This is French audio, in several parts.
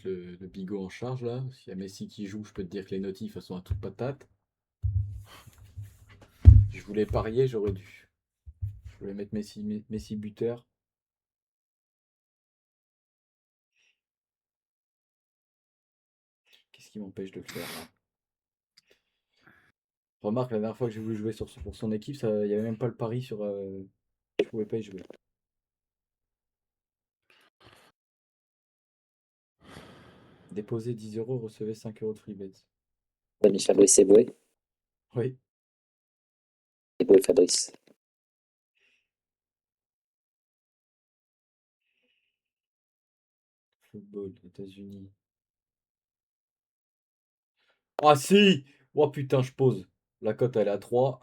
le bigot en charge là. S'il y a Messi qui joue, je peux te dire que les notifs elles sont à toute patate. Je voulais parier, j'aurais dû. Je voulais mettre Messi buteur. Qu'est-ce qui m'empêche de le faire là? Remarque, la dernière fois que j'ai voulu jouer pour son équipe, il n'y avait même pas le pari sur. Je pouvais pas y jouer. Déposez 10 €, recevez 5 € de free bet. Ami Fabrice Eboué. Oui. Eboué Fabrice. Football, États-Unis. Ah si! Oh putain, je pose. La cote elle est à 3.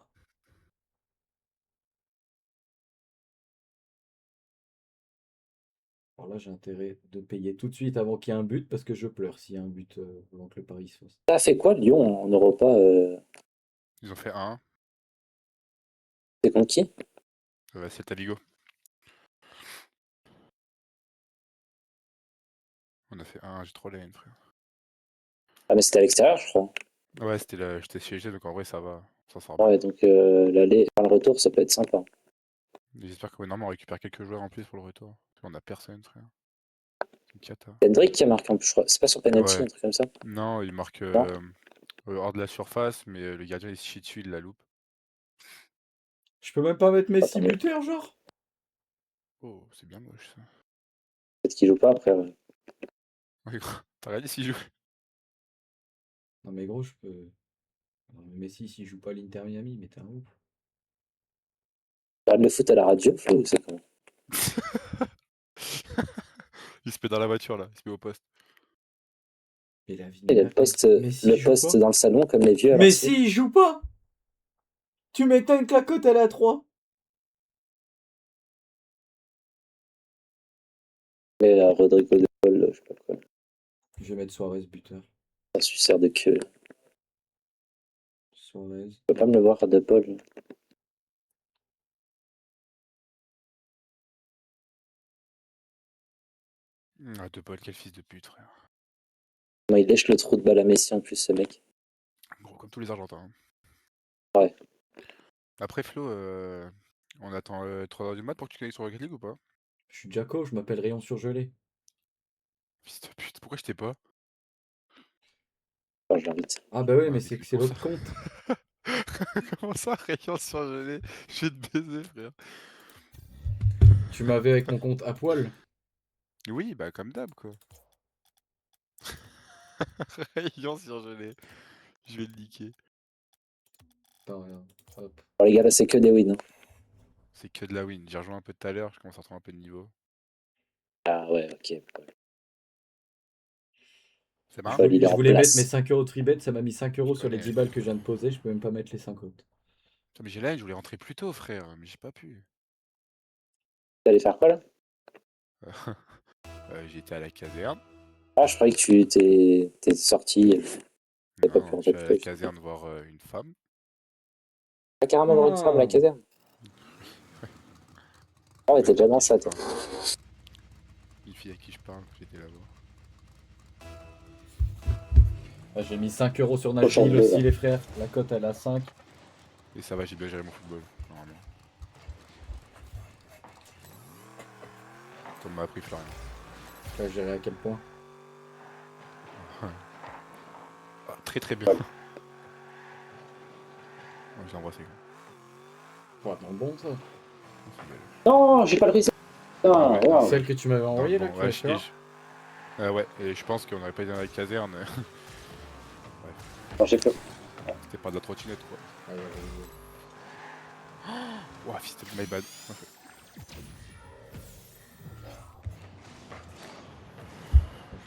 Alors là, j'ai intérêt de payer tout de suite avant qu'il y ait un but parce que je pleure s'il y a un but avant que le pari se fasse. Ça a fait quoi Lyon en Europa Ils ont fait 1. C'est contre qui? C'est Taligo. On a fait 1, j'ai trop la haine, frère. Ah mais c'était à l'extérieur je crois. Ouais, j'étais siégé, donc en vrai ça va. Ça sort Ouais bien. donc l'aller, enfin, le retour ça peut être sympa. J'espère que normalement on récupère quelques joueurs en plus pour le retour. Parce qu'on a personne, frère. C'est une cata. Hendrick qui a marqué en plus je crois. C'est pas sur penalty Ouais. un truc comme ça? Non, il marque Non. hors de la surface, mais le gardien il se chie dessus, il la loupe. Je peux même pas mettre Messi Attends, mais buteur, genre? Oh, c'est bien moche ça. peut-être qu'il joue pas après. Ouais, gros, t'as regardé s'il joue? Non mais gros, je peux. Non, mais Messi, s'il joue pas à l'Inter Miami, mais t'es un ouf. Regarde le foot à la radio, Flo, c'est comment? Il se met dans la voiture là, il se met au poste. Et la vie de Il ma a mère, Messi le joue poste pas? dans le salon comme les vieux à l'ancienne. Messi, il joue pas! Tu m'étonnes que la cote elle est à 3. Mais Rodrigo de Paul, je sais pas quoi. Je vais mettre Suarez buteur. Un suceur de queue. Suarez. Je peux pas me le voir de Paul. Ah, De Paul, quel fils de pute, frère. Moi, il lèche le trou de balle à Messi en plus, ce mec. Gros, comme tous les Argentins. Hein. Ouais. Après, Flo, on attend 3h du mat pour que tu connectes sur Rocket League ou pas? Je suis Jaco, je m'appelle Rayon Surgelé. Fils de pute, pourquoi je t'ai pas? Enfin, je l'invite. Ah bah oui, Ouais, mais mais c'est que du c'est coup, ça... l'autre compte. Comment ça, rayon surgelé? Je vais te baiser, frère. Tu m'avais avec mon compte à poil. Oui, bah comme d'hab, quoi. Rayon surgelé. Je vais le niquer. Attends, regarde. Hop. Alors, les gars, là, c'est que des wins. Hein. C'est que de la win. J'ai rejoint un peu tout à l'heure, je commence à retrouver un peu de niveau. Ah ouais, ok. C'est Je marrant? Paul, il est je en voulais mettre mes place. 5 € de free bet, ça m'a mis 5 Je € sur les connais. 10 balles que je viens de poser, je peux même pas mettre les 5 autres. Putain, mais j'ai la haine, je voulais rentrer plus tôt, frère, mais j'ai pas pu. T'allais faire quoi là? J'étais à la caserne. Ah, je croyais que tu t'es sorti. T'as pas pu Non, je rentrer suis à plus la tôt. caserne voir une femme. Ah, carrément voir une femme à la Ah, caserne. Ah ouais, Ouais, t'es une fille déjà à dans qui je ça, toi. parle. Une fille à qui je parle, j'étais là-bas. ah, j'ai mis 5 € sur Prochain Nashville bleu, aussi, là. les frères. La cote elle a 5. Et ça va, j'ai bien géré mon football, normalement. Comme m'a appris Florian. Tu vas gérer à quel point? Ah, très très bien. Ouais. Je l'ai embrassé. Pas dans le bon ça. Non, j'ai pas le risque. Ah Putain, ouais, waouh. Celle que tu m'avais dans le envoyée là, bon. que tu Ouais, vas faire. ouais, et je pense qu'on aurait pas été dans la caserne. Alors, j'ai fait. C'était pas de la trottinette quoi. Allez, allez, allez. Ouah, c'était my bad. Okay.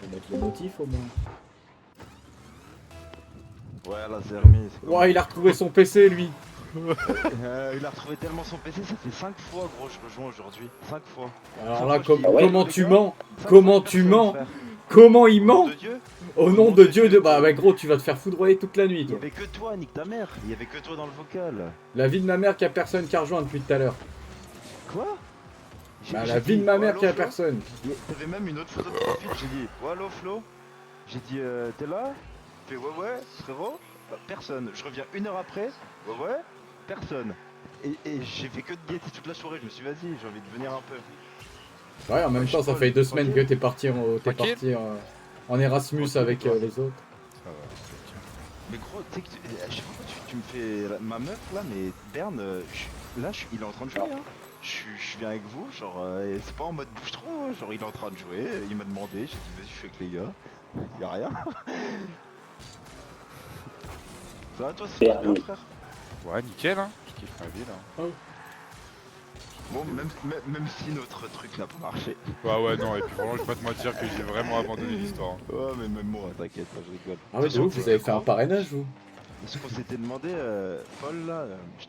Je vais mettre les motifs au moins. Ouais, la Zermi, c'est Ouah, il a retrouvé son PC lui. Il a retrouvé tellement son PC, ça fait 5 fois gros, je rejoins aujourd'hui. 5 fois. Alors Chaque là, fois, je dis, Ah ouais comment les tu gars, mens? 5 Comment fois, tu personne, mens? frère. Comment il Au nom ment? de Dieu, Au nom de Dieu, bah gros, tu vas te faire foudroyer toute la nuit il y toi. avait que toi, nique ta mère. Il y avait que toi dans le vocal. La vie de ma mère qui a personne qui a rejoint depuis tout à l'heure. Quoi? Bah la vie de ma mère qui a personne. T'avais même une autre photo de profil, j'ai dit, oh, allo Flo? J'ai dit t'es là? Il fait ouais frérot. Personne. Je reviens 1 heure après. Ouais personne. Et j'ai fait que de guetter toute la soirée. Je me suis dit vas-y, j'ai envie de venir un peu. Ouais, en même je temps, sais ça pas, fait 2 semaines que tranquille. t'es Tranquille. parti en Erasmus Tranquille, avec toi. les autres. Ça va, ok. Mais gros, tu sais que je sais pas pourquoi tu me fais ma meuf là, mais Berne, il est en train de jouer. Hein. Je viens avec vous, genre, et c'est pas en mode bouche trop, hein, genre il est en train de jouer, il m'a demandé, j'ai dit vas-y, je suis avec les gars, y'a rien. Ça va toi, c'est pas bien Berne. frère? Ouais, nickel, hein. Je kiffe ma vie, là. Bon, même si notre truc n'a pas marché. Ouais, non, et puis vraiment, je vais pas te mentir que j'ai vraiment abandonné l'histoire. Hein. Ouais, mais même moi, t'inquiète, je rigole. Ah ouais, de ouf, vous avez fait un parrainage, vous? Ce qu'on s'était demandé, Paul là, je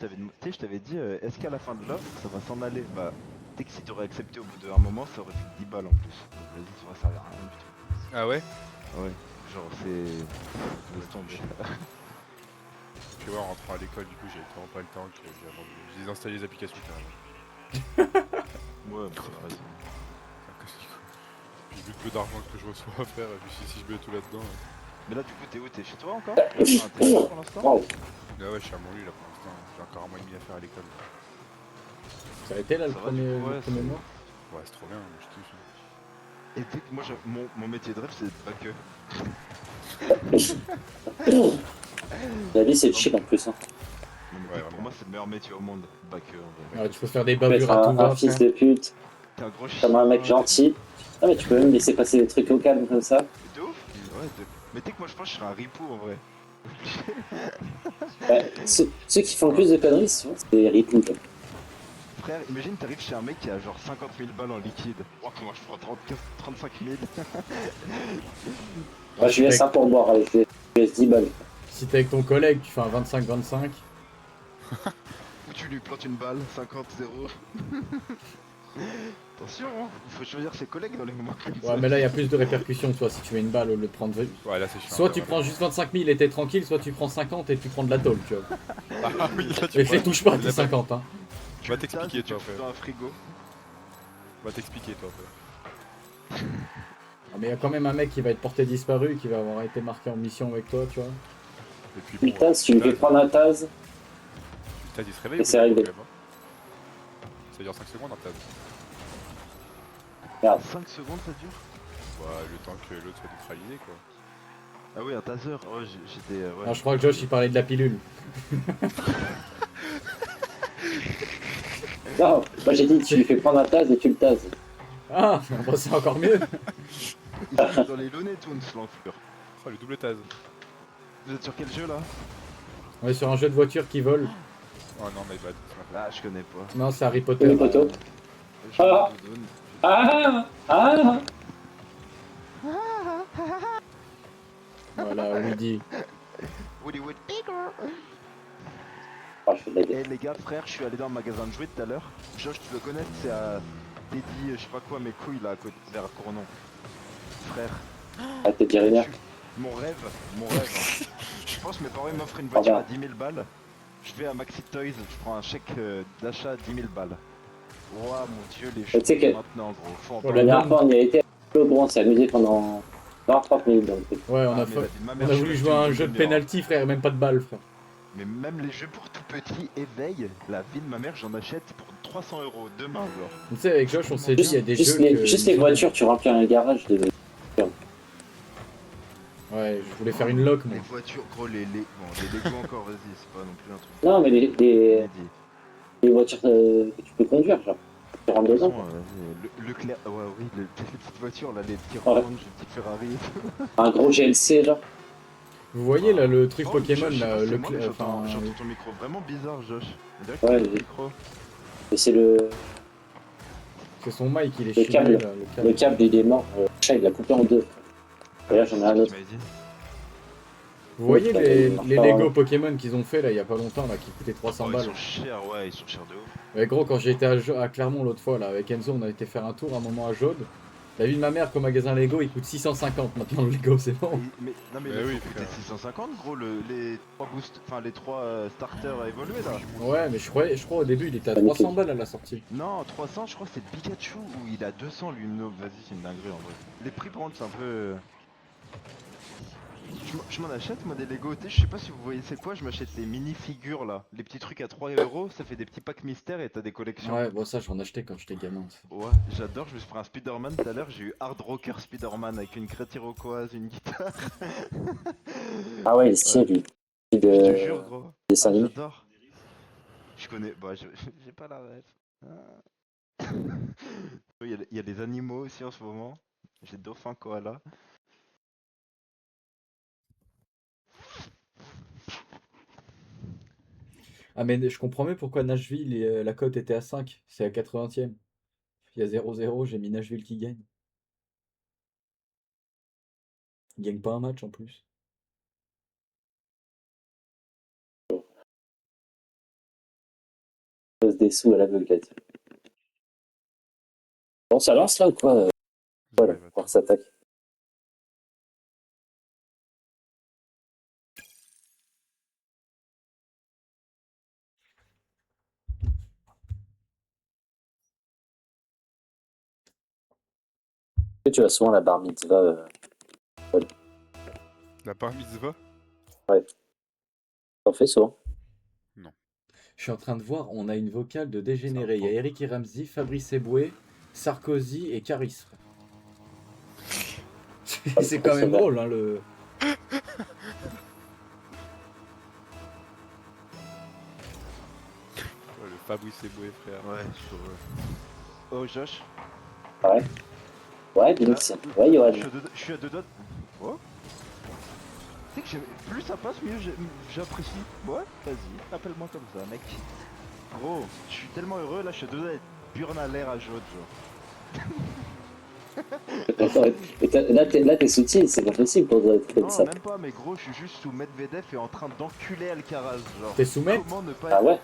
t'avais dit, est-ce qu'à la fin de l'offre ça va s'en aller? Bah, dès que si t'aurais accepté au bout d'un moment, ça aurait fait 10 balles en plus. Donc vas-y, ça va servir à rien du tout. Ah ouais? Ouais, genre c'est. Laisse tomber. Puis ouais, en rentrant à l'école, du coup, j'ai tellement pas le temps que j'ai abandonné. J'ai désinstallé les applications carrément. Ouais, bah, t'as raison. Ça casse les couilles. Puis vu le peu d'argent que je reçois à faire, et puis si je mets tout là-dedans. Mais là, du coup, t'es où? T'es chez toi encore? Enfin, t'es là pour l'instant? Wow. Là, ouais, je suis à Montluy là pour l'instant. J'ai encore 1 mois et demi à faire à l'école. Ça a été là le Ça va, du coup, premier, ouais, le premier c'est- mois? Ouais, c'est trop bien, je kiffe. Hein. Et tu sais que moi, mon métier de rêve, c'est pas que. La vie, c'est le shit en plus. Hein. Non, mais Ouais, pour vraiment. moi, c'est le meilleur métier au monde. Pas que, en vrai. Ouais, tu peux faire des Tu peux être bavures à tout un va, fils frère. de pute, T'es un gros chien. comme un mec gentil. Ah, mais tu peux même laisser passer des trucs au calme comme ça. De ouf? Ouais, mais tu sais que moi, je pense que je serais un ripou en vrai. Ouais, ceux qui font le plus de conneries, souvent, c'est les ripoux. quoi. Frère, imagine t'arrives chez un mec qui a genre 50 000 balles en liquide. Oh, comment je prends 35 000? Moi, je lui laisse un pourboire avec les 10 balles. Si t'es avec ton collègue, tu fais un 25-25. Ou tu lui plantes une balle, 50-0. Attention, hein, faut choisir ses collègues dans les moments comme ça. Ouais, mais là, il y a plus de répercussions, toi, si tu mets une balle au lieu de prendre. Ouais, là, c'est chiant. Soit là, tu ouais. prends juste 25 000 et t'es tranquille, soit tu prends 50 et tu prends de la tôle, tu vois. Ah oui, là, tu Et vois. les touche pas, Là, tes bah, 50, hein. Va t'expliquer, Tu toi, le fous après. dans un frigo. Va t'expliquer, toi, après. Ah, mais il y a quand même un mec qui va être porté disparu, qui va avoir été marqué en mission avec toi, tu vois. Et puis Puis bon. Taz, tu lui fais prendre un Taz. Taz, il se réveille Et ou c'est pas, arrivé. quand même, hein. Ça dure 5 secondes, un Taz. Merde. 5 secondes ça dure? Ouais, le temps que l'autre soit neutralisé, quoi. Ah oui, un taser. Ouais, j'étais. Ouais. Ah, je crois que Josh, il parlait de la pilule. Non, moi j'ai dit, tu lui fais prendre un Taz et tu le tases. Ah, bah, c'est encore mieux. Il est dans les Looney Tunes, l'enflure. Oh, le double Taz. Vous êtes sur quel jeu là? On est sur un jeu de voiture qui vole. Oh non, my bad. Ah, je connais pas. Non, c'est Harry Potter. Le poteau. Je Ah. doudoune. Ah ah Voilà, Woody. Woody Wood. Oh, je fais de la Eh gueule. les gars, frère, je suis allé dans le magasin de jouets tout à l'heure. Josh, tu le connais, c'est à Teddy, je sais pas quoi, mes couilles là, à côté, vers Cournon. Frère, Ah, t'es déjà vénère. mon rêve. Hein. Je pense que mes parents ils m'offrent une voiture à 10 000 balles. Je vais à Maxi Toys, je prends un chèque d'achat à 10 000 balles. Ouah, mon dieu, les tu sais choses que- maintenant, gros. Faut en Oh, La la dernière dame. fois, on y a été. On s'est amusé pendant 20-30 minutes. Donc, Ouais, on Ah, a, mais fa- la vie de ma on mère, a je voulu suis jouer à un resté jeu de une demi-heure. penalty, frère, et même pas de balle, frère. Mais même les jeux pour tout petit éveillent. La vie de ma mère, j'en achète pour 300 € demain, genre. Tu sais, avec Josh, on s'est dit, il y a des juste jeux les, que... juste les voitures, tu remplis un garage de. Ouais, je voulais faire une lock, moi. Les voitures, gros, bon, les Lego encore, vas-y, c'est pas non plus un truc. Non, mais inédit. les voitures que tu peux conduire, genre. Tu rentres De toute dedans. façon, le clair, ouais, oui, les petites voitures, là, les petits Ouais. Range, les petits Ferrari. Un gros GLC, genre. Vous voyez, là, le truc Oh, Pokémon, Josh, je sais là, pas si c'est le... moi, mais Enfin... j'entends ton micro vraiment bizarre, Josh. On dirait que Ouais, t'as le oui. micro. Mais c'est le C'est son mic, il est Le chimé, câble. là, le câble, il est mort. Le chat, il l'a coupé en deux. D'ailleurs, j'en ai un C'est ce autre. que tu m'avais dit. Vous voyez Ouais, les ça, Lego ouais. Pokémon qu'ils ont fait, là, il y a pas longtemps, là, qui coûtaient 300 Oh, ils balles. sont chers, ouais, ils sont chers de ouf. Ouais, gros, quand j'étais à Clermont l'autre fois, là, avec Enzo, on a été faire un tour, un moment à Jaude. La vie de ma mère, qu'au magasin Lego, il coûte 650 maintenant, le Lego, c'est bon. Mais, non, mais Mais les oui, oui, coûtaient frère. 650, gros, les 3 boosts, enfin, les 3 starters à évoluer, là. Ouais, mais je crois au début, il était à Ah, 300 nickel. balles à la sortie. Non, 300, je crois que c'est le Pikachu où il a 200 lui. Non, vas-y, c'est une dinguerie en vrai. Les prix par contre, c'est un peu. Je m'en achète moi des Lego, tu sais, je sais pas si vous voyez c'est quoi, je m'achète les mini-figures là, les petits trucs à 3 €, ça fait des petits packs mystères et t'as des collections. Ouais, bon, ça, j'en achetais quand j'étais gamin. Ça. Ouais, j'adore, je me suis pris un Spider-Man tout à l'heure, j'ai eu Hard Rocker Spider-Man avec une crête iroquoise, une guitare. Ah ouais, il est stylé, lui. Je te De jure gros. dessin Ah animé. j'adore. Je connais, bah j'ai pas la ref. Ah. Il y a les animaux aussi en ce moment. J'ai dauphin koala. Ah, mais je comprends mieux pourquoi Nashville et la cote était à 5. C'est à 80e. Il y a 0-0, j'ai mis Nashville qui gagne. Il gagne pas un match en plus. Pose des sous à l'aveuglette. Bon, ça lance là ou quoi? Voilà, Ouais, on s'attaque. Tu as souvent la bar mitzvah. La bar mitzvah? Ouais. T'en fais souvent. Je suis en train de voir, on a une vocale de dégénérés. Il y a Sympa. Eric et Ramsey, Fabrice Eboué, Sarkozy et Caris. C'est quand même drôle, hein, le. Ouais, le Fabrice Eboué, frère. Ouais, chaud. Oh Josh. Ouais. Ouais, Là, Binux. Ouais, Yoann. je suis à deux doigts. Oh. Tu sais que plus ça passe, mieux j'apprécie. Ouais, vas-y, appelle-moi comme ça, mec. Gros, je suis tellement heureux là, je suis à deux doigts d'être burn à l'air à jaune, genre. Là, t'es soutien, c'est pas possible pour toi être comme Non, ça. même pas, mais gros, je suis juste sous Medvedev et en train d'enculer Alcaraz, genre. T'es sous Med? Comment ne pas Ah être... ouais?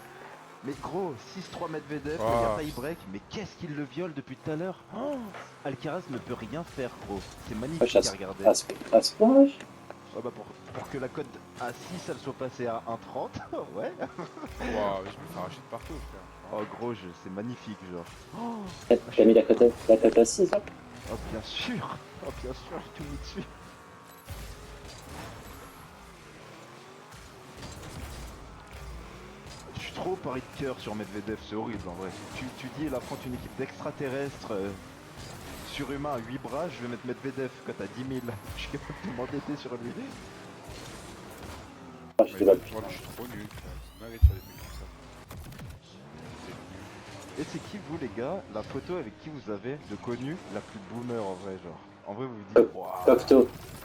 Mais gros, 6-3 Medvedev, Oh. il y a tie break, mais qu'est-ce qu'il le viole depuis tout à l'heure? Oh, Alcaraz ne peut rien faire, gros. C'est magnifique Wesh, à regarder. à ce point, wesh. Ah bah pour que la cote à 6 elle soit passée à 1,30, ouais. Waouh, je me fais arracher de partout, frère. Oh gros, c'est magnifique, genre. Oh, T'as mis la cote à 6, hein? oh bien sûr, j'ai tout mis dessus. Je suis trop pari de cœur sur Medvedev, c'est horrible en vrai. Tu dis, il affronte une équipe d'extraterrestres surhumains à 8 bras, je vais mettre Medvedev quand t'as 10 000. Je suis capable de m'endetter sur lui. Ah, je sais pas. Moi, je suis trop nul, frère. C'est dingue de faire des trucs comme ça. Et c'est qui vous les gars, la photo avec qui vous avez de connu la plus boomer en vrai, genre. En vrai vous vous dites, waouh.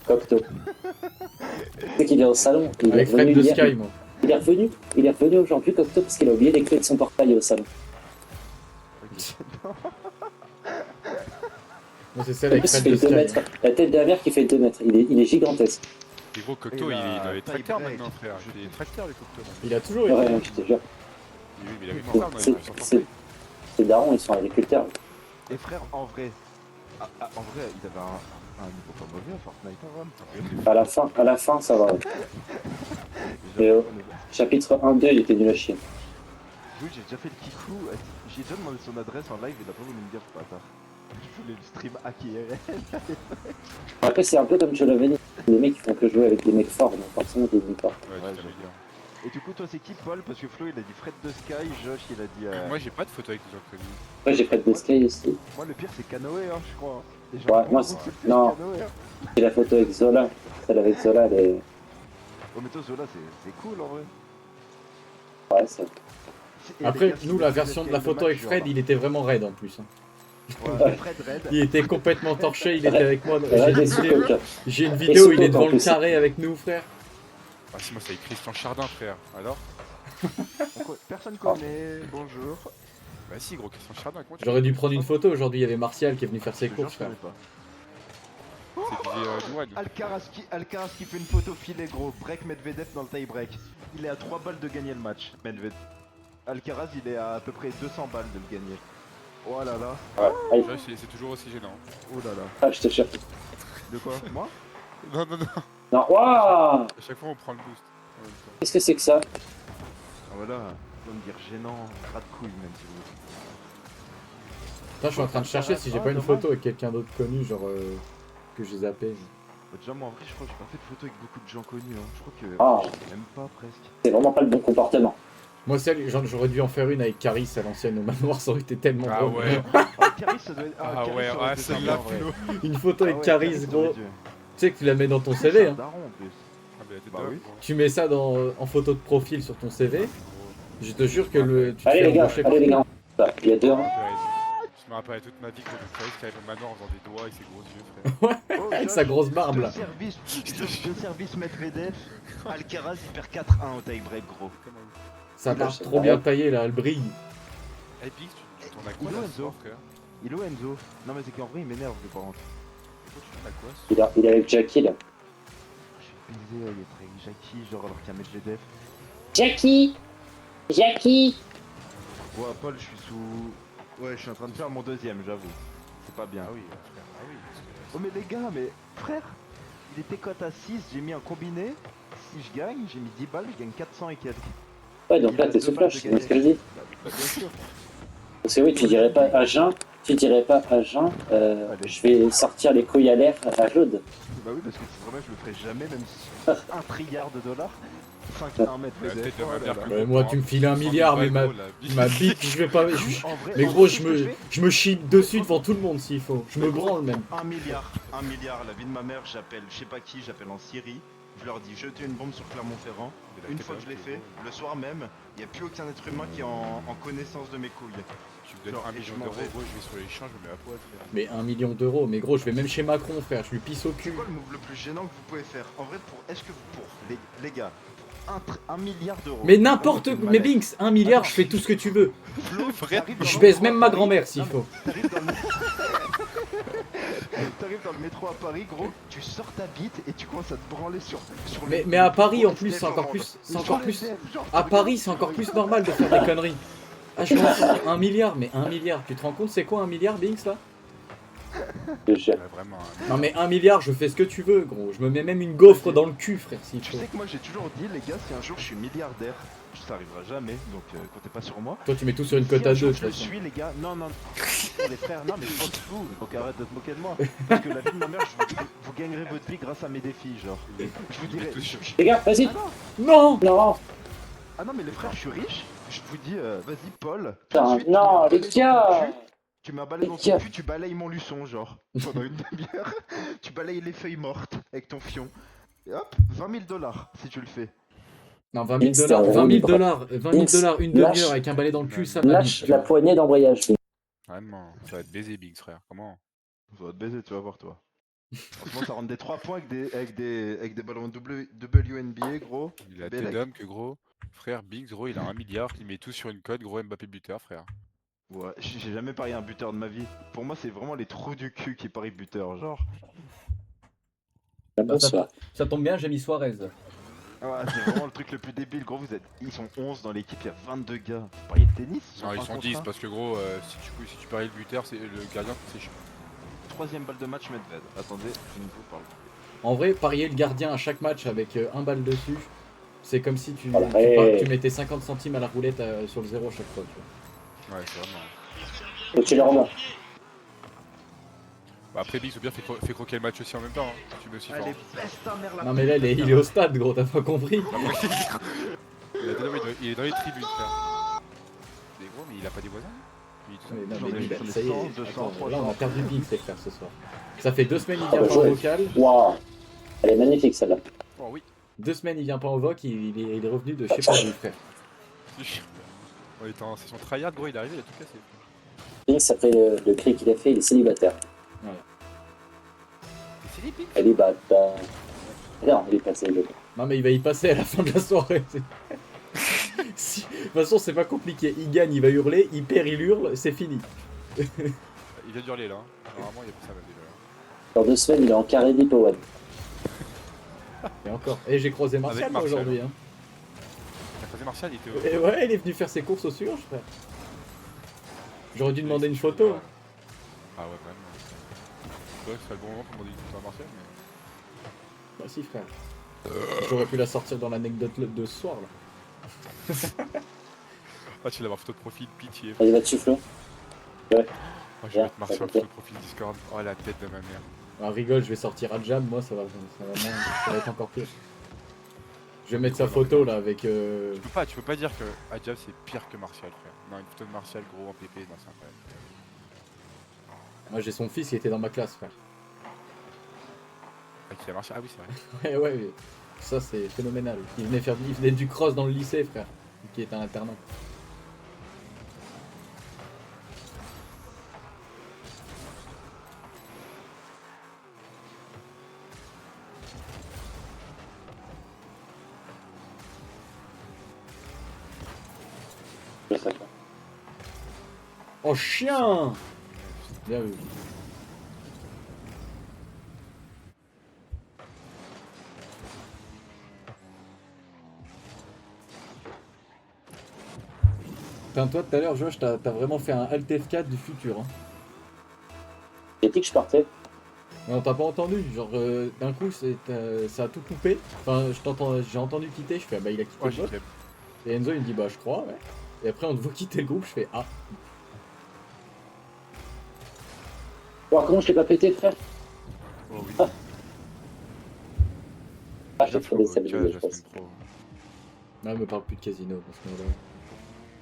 Cocteau. Tu sais qu'il est au salon, il est Avec Fred revenu de hier. Sky, moi. Il est revenu aujourd'hui, Cocteau, parce qu'il a oublié les clés de son portail au salon. Moi, c'est celle En avec plus, il Fred fait de 2 Sky. mètres. La tête de la mer qui fait 2 mètres. Il est gigantesque. Et gros, Cocteau, Et il la doit être tracteur tie-break. maintenant, frère. Il est tracteur, les Cocteau. maintenant. Il a toujours Ouais, été. je te jure. Oui, mais il a vu mon frère, moi, il a vu son C'est portail. ces darons, ils sont agriculteurs. Et frère, en vrai, en vrai, il avait un niveau pas mauvais à Fortnite, hein, À la fin, ça va. Ouais. Et chapitre 1-2, il était nul à chier. Oui, j'ai déjà fait le kikou. J'ai déjà demandé son adresse en live, il a pas voulu me dire, ce bâtard. Je voulais le stream hack IRL. Après, c'est un peu comme je l'avais dit. Les mecs, ils font que jouer avec des mecs forts, donc forcément, des nuls pas. Ouais, Ouais, tu t'avais dit, hein. Et du coup, toi, c'est qui, Paul? Parce que Flo, il a dit Fred de Sky, Josh, il a dit. Moi, j'ai pas de photo avec des inconnus. Après, j'ai Fred de Sky aussi. Moi, le pire, c'est Canoë, hein, je crois. Et Ouais, genre, moi, c'est c'est- plus non. Canoë, hein. J'ai la photo avec Zola. Celle avec Zola, elle est. Oh, mais toi, Zola, c'est cool en vrai. Ouais, c'est. Et Après, les gars, nous, si la vous version êtes de la game photo match, avec Fred, genre, il était vraiment raide en plus. Hein. ouais, Fred Red. Il était complètement torché, il était avec moi. Ouais, des sous coca. J'ai une vidéo, il est sous-coque, devant en le plus. carré avec nous, frère. Ah, si, moi, c'est avec Christian Chardin, frère. Alors? Personne connaît, bonjour. Bah, si, gros, Christian Chardin, comment tu J'aurais dû prendre une photo aujourd'hui, il y avait Martial qui est venu faire ses Je te jure, courses, je frère. connais pas. C'est Didier Douane. Alcaraz qui fait une photo filet gros, break Medvedev dans le tie break. Il est à 3 balles de gagner le match, Medvedev. Alcaraz il est à peu près 200 balles de le gagner. Oh là là, Ouais. Aïe. Ouais, c'est toujours aussi gênant. oh là là. Ah, je te cherche. De quoi? Moi? Non, non, non. Non, waouh! À chaque fois, on prend le boost. En même temps. Qu'est-ce que c'est que ça? Ah voilà, on va me dire gênant, ras de couille même si vous. Putain, je suis en train de chercher si j'ai pas une photo avec quelqu'un d'autre connu, genre que j'ai zappé. Déjà, moi en vrai, je crois que j'ai pas fait de photo avec beaucoup de gens connus. Hein. Je crois que. Ah. j'en ai même pas presque. C'est vraiment pas le bon comportement. Moi, j'aurais dû en faire une avec Caris à l'ancienne au manoir, ça aurait été tellement Ah drôle. ouais. Ah, Caris, ça doit être. Ah Caris, ouais, ça aurait ouais, été celle-là, sympa, en vrai. Pulo. Une photo avec Ah ouais, Caris, ça gros. aurait Tu dû. sais que tu la mets dans ton C'est CV. un Hein. daron, en plus. Ah, mais t'es Bah top, oui. gros. Tu mets ça en photo de profil sur ton CV. Je te jure que tu te Allez fais les gars, embaucher allez les partout. gars. Bah, il y a deux. Je me rappelle toute ma vie que le Caris qui arrive au manoir en faisant des doigts avec ses gros yeux, frère. Oh, Avec Josh, sa grosse barbe deux là. services Medvedev. Alcaraz, il perd 4-1 au tie-break, gros. Ça Là, part c'est trop bien taillé là, elle brille. Eh, Pix, tu tournes à quoi Il est là, Enzo. ce soir, frère? Il est où Enzo? Non, mais c'est qu'en vrai, il m'énerve, le par contre. Pourquoi tu tournes à quoi ce soir? Il est avec Jackie là. Je suis baisé, il est avec Jackie, genre alors qu'il y a Medvedev. Jackie Jackie Ouais, Paul, je suis sous. Ouais, je suis en train de faire mon deuxième, j'avoue. C'est pas bien. Ah oui, frère, ah oui. parce que- Oh, mais les gars, mais frère, il était cote à 6, j'ai mis un combiné. Si je gagne, j'ai mis 10 balles, je gagne 400 et quelques. Ouais, donc Il là reste t'es deux sous balles flash, de c'est ce que je dis. Bah, bien sûr. Parce que oui, tu dirais pas à Jean, je vais sortir les couilles à l'air à Claude. Bah oui, parce que vraiment, je le ferai jamais, même si 1 trilliard de dollars. 5 mètre La tête de ma mère que Ouais, gros, moi pour tu me un- files 1 100 000 milliard, mais balles, ma, gros, la ma bite, je vais pas. En vrai, Mais en gros, vrai, ce que fais, je me chie dessus devant tout le monde s'il faut. Je me branle même. 1 milliard, la vie de ma mère, j'appelle, je sais pas qui, j'appelle en Syrie. Je leur dis jetez une bombe sur Clermont-Ferrand. Mais la Une tête fois de que je l'ai ma fait, gros. le soir même, il n'y a plus aucun être humain qui est en connaissance de mes couilles. Tu me donnes Genre, 1 et je million m'en d'euros, vais. gros, je vais sur l'échange, je me mets à poil, frère. Mais 1 million d'euros, mais gros, je vais même chez Macron, frère. Je lui pisse au cul. C'est quoi le move le plus gênant que vous pouvez faire? En vrai, est-ce que vous, pour les gars, pour 1 milliard d'euros. Mais n'importe quoi. quoi. Mais Binks, 1 milliard, je fais tout ce que tu veux. Frère, Je baise même ma grand-mère s'il faut. T'arrives dans le... T'arrives dans le métro à Paris, gros, tu sors ta bite et tu commences à te branler sur Mais à Paris en plus, c'est encore plus. C'est encore plus. À Paris, c'est encore plus normal de faire des conneries. Ah, je m'en fous. 1 milliard, mais 1 milliard. Tu te rends compte, c'est quoi 1 milliard, Binks là? Je gère. Ouais, vraiment. hein. Non, mais 1 milliard, je fais ce que tu veux, gros. Je me mets même une gaufre dans le cul, frère, s'il Tu faut. sais que moi j'ai toujours dit, les gars, si un jour je suis milliardaire, ça arrivera jamais, donc comptez pas sur moi. Toi, tu mets tout sur une Si cote un à jour 2, de je toute le façon. suis, les gars, non, les frères, non, mais je m'en fous, donc arrête de te moquer de moi. Parce que la vie de ma mère, vous gagnerez votre vie grâce à mes défis, genre. Je vous Il est dirai. tout sur- Les gars, vas-y. Ah non, Non. Non, ah non, mais les frères, je suis riche, je vous dis, vas-y, Paul. tout de putain, suite, non, tu les mets un balai dans ton gars. cul, tu mets un balai dans Les gars. ton cul, tu balayes mon luçon, genre, pendant une demi-heure. Tu balayes les feuilles mortes avec ton fion. Et hop, 20 000 dollars si tu le fais. Non, 20 Binks, 000 t'es en dollars. roue 20 000 libre. dollars. 20 000 Binks, dollars, une lâche. demi-heure avec un balai dans le cul, ça Lâche m'habite. la poignée d'embrayage. Vraiment, ça va être baiser, Biggs, frère. Comment? Ça va te baiser, tu vas voir, toi. Franchement, ça rentre des 3 points avec des ballons WNBA, gros. Il a Bellec. tête d'homme que gros. Frère, Biggs, gros, il a 1 milliard, il met tout sur une cote, gros Mbappé buteur, frère. Ouais, j'ai jamais parié un buteur de ma vie. Pour moi, c'est vraiment les trous du cul qui parient buteur, genre. Ah, Bah, bonsoir. ça tombe bien, j'ai mis Suarez. Ouais, c'est vraiment le truc le plus débile, gros. Ils sont 11 dans l'équipe, il y a 22 gars. Vous pariez de tennis? Non, ils un sont contre 10 un. parce que gros, si tu paries le buteur, c'est le gardien, c'est chiant. Troisième balle de match, Medved. Attendez, je ne vous parle. En vrai, parier le gardien à chaque match avec un balle dessus, c'est comme si tu mettais 50 centimes à la roulette sur le zéro à chaque fois. Tu vois. Ouais, c'est vraiment. Faut que tu le remontes. Bah après, Biggs, ou bien fais croquer le match aussi en même temps. Hein. Tu mets aussi fort. Allez, baisse ta mère là. Non, mais là, il est au stade, gros, t'as pas compris. Il est dans les tribunes, frère. Mais gros, mais il a pas des voisins? Il est tout seul. Mais non, J'en ai mais fait ça y 100, est. 200, Attends, 300. là, on a perdu Binks, les frères, ce soir. Ça fait 2 semaines, il vient bah, pas au ouais. vocal. Waouh. Elle est magnifique celle-là. Oh oui. 2 semaines, il vient pas au voc, il est revenu de je sais pas d'où, frère. On était en session tryhard, gros, il est arrivé, il a tout cassé. Binks, après le cri qu'il a fait, il est célibataire. C'est les Biggs. Célibataire. Non, il est pas célibataire. Non, mais il va y passer à la fin de la soirée. De toute façon, c'est pas compliqué. Il gagne, il va hurler, il perd, il hurle, c'est fini. Il vient d'hurler là. Hein. Normalement, il y a plus ça même déjà. Là. Dans 2 semaines, il est en carré deep Owen. Et encore. Et j'ai croisé Martial, Avec moi, Martial. aujourd'hui. Hein. T'as croisé Martial, il était où? Et ouais, il est venu faire ses courses au Surge, frère. J'aurais dû demander une photo. Hein. Ah ouais, vraiment. Ouais, ce serait le bon moment pour demander une photo à Martial, mais. Bah si, frère. J'aurais pu la sortir dans l'anecdote de ce soir, là. Ah, tu l'as avoir photo de profil, pitié. Vas-y, va dessus, Flo. Oh, je vais Bien, mettre Martial ça en fait photo de profil Discord. Oh, la tête de ma mère. Ah, rigole, je vais sortir Adjam, moi ça va être encore pire. Je vais mettre sa photo là avec. Tu peux pas dire que Adjab c'est pire que Martial, frère. Non, une photo de Martial gros en PP, non, c'est incroyable. Moi j'ai son fils, il était dans ma classe, frère. Ah, qui a Martial. Ah oui, c'est vrai. Ouais, ouais, ça c'est phénoménal. Il venait du cross dans le lycée, frère, qui est un internat. Je sais pas. Oh chien! Bien vu. Putain, toi tout à l'heure, Josh, t'as vraiment fait un Alt F4 du futur. Hein. J'ai dit que je partais. Non, t'as pas entendu, genre d'un coup ça a tout coupé. Enfin, j'ai entendu quitter, je fais ah bah il a quitté Ouais, le bot. Et Enzo il me dit bah je crois, ouais. Et après on te voit quitter le groupe, je fais ah. Bon, comment je l'ai pas pété, frère? Oh oui. Ah, j'ai trop des Cage, sables, je la pense. semaine pro. Non, me parle plus de casino dans ce moment-là.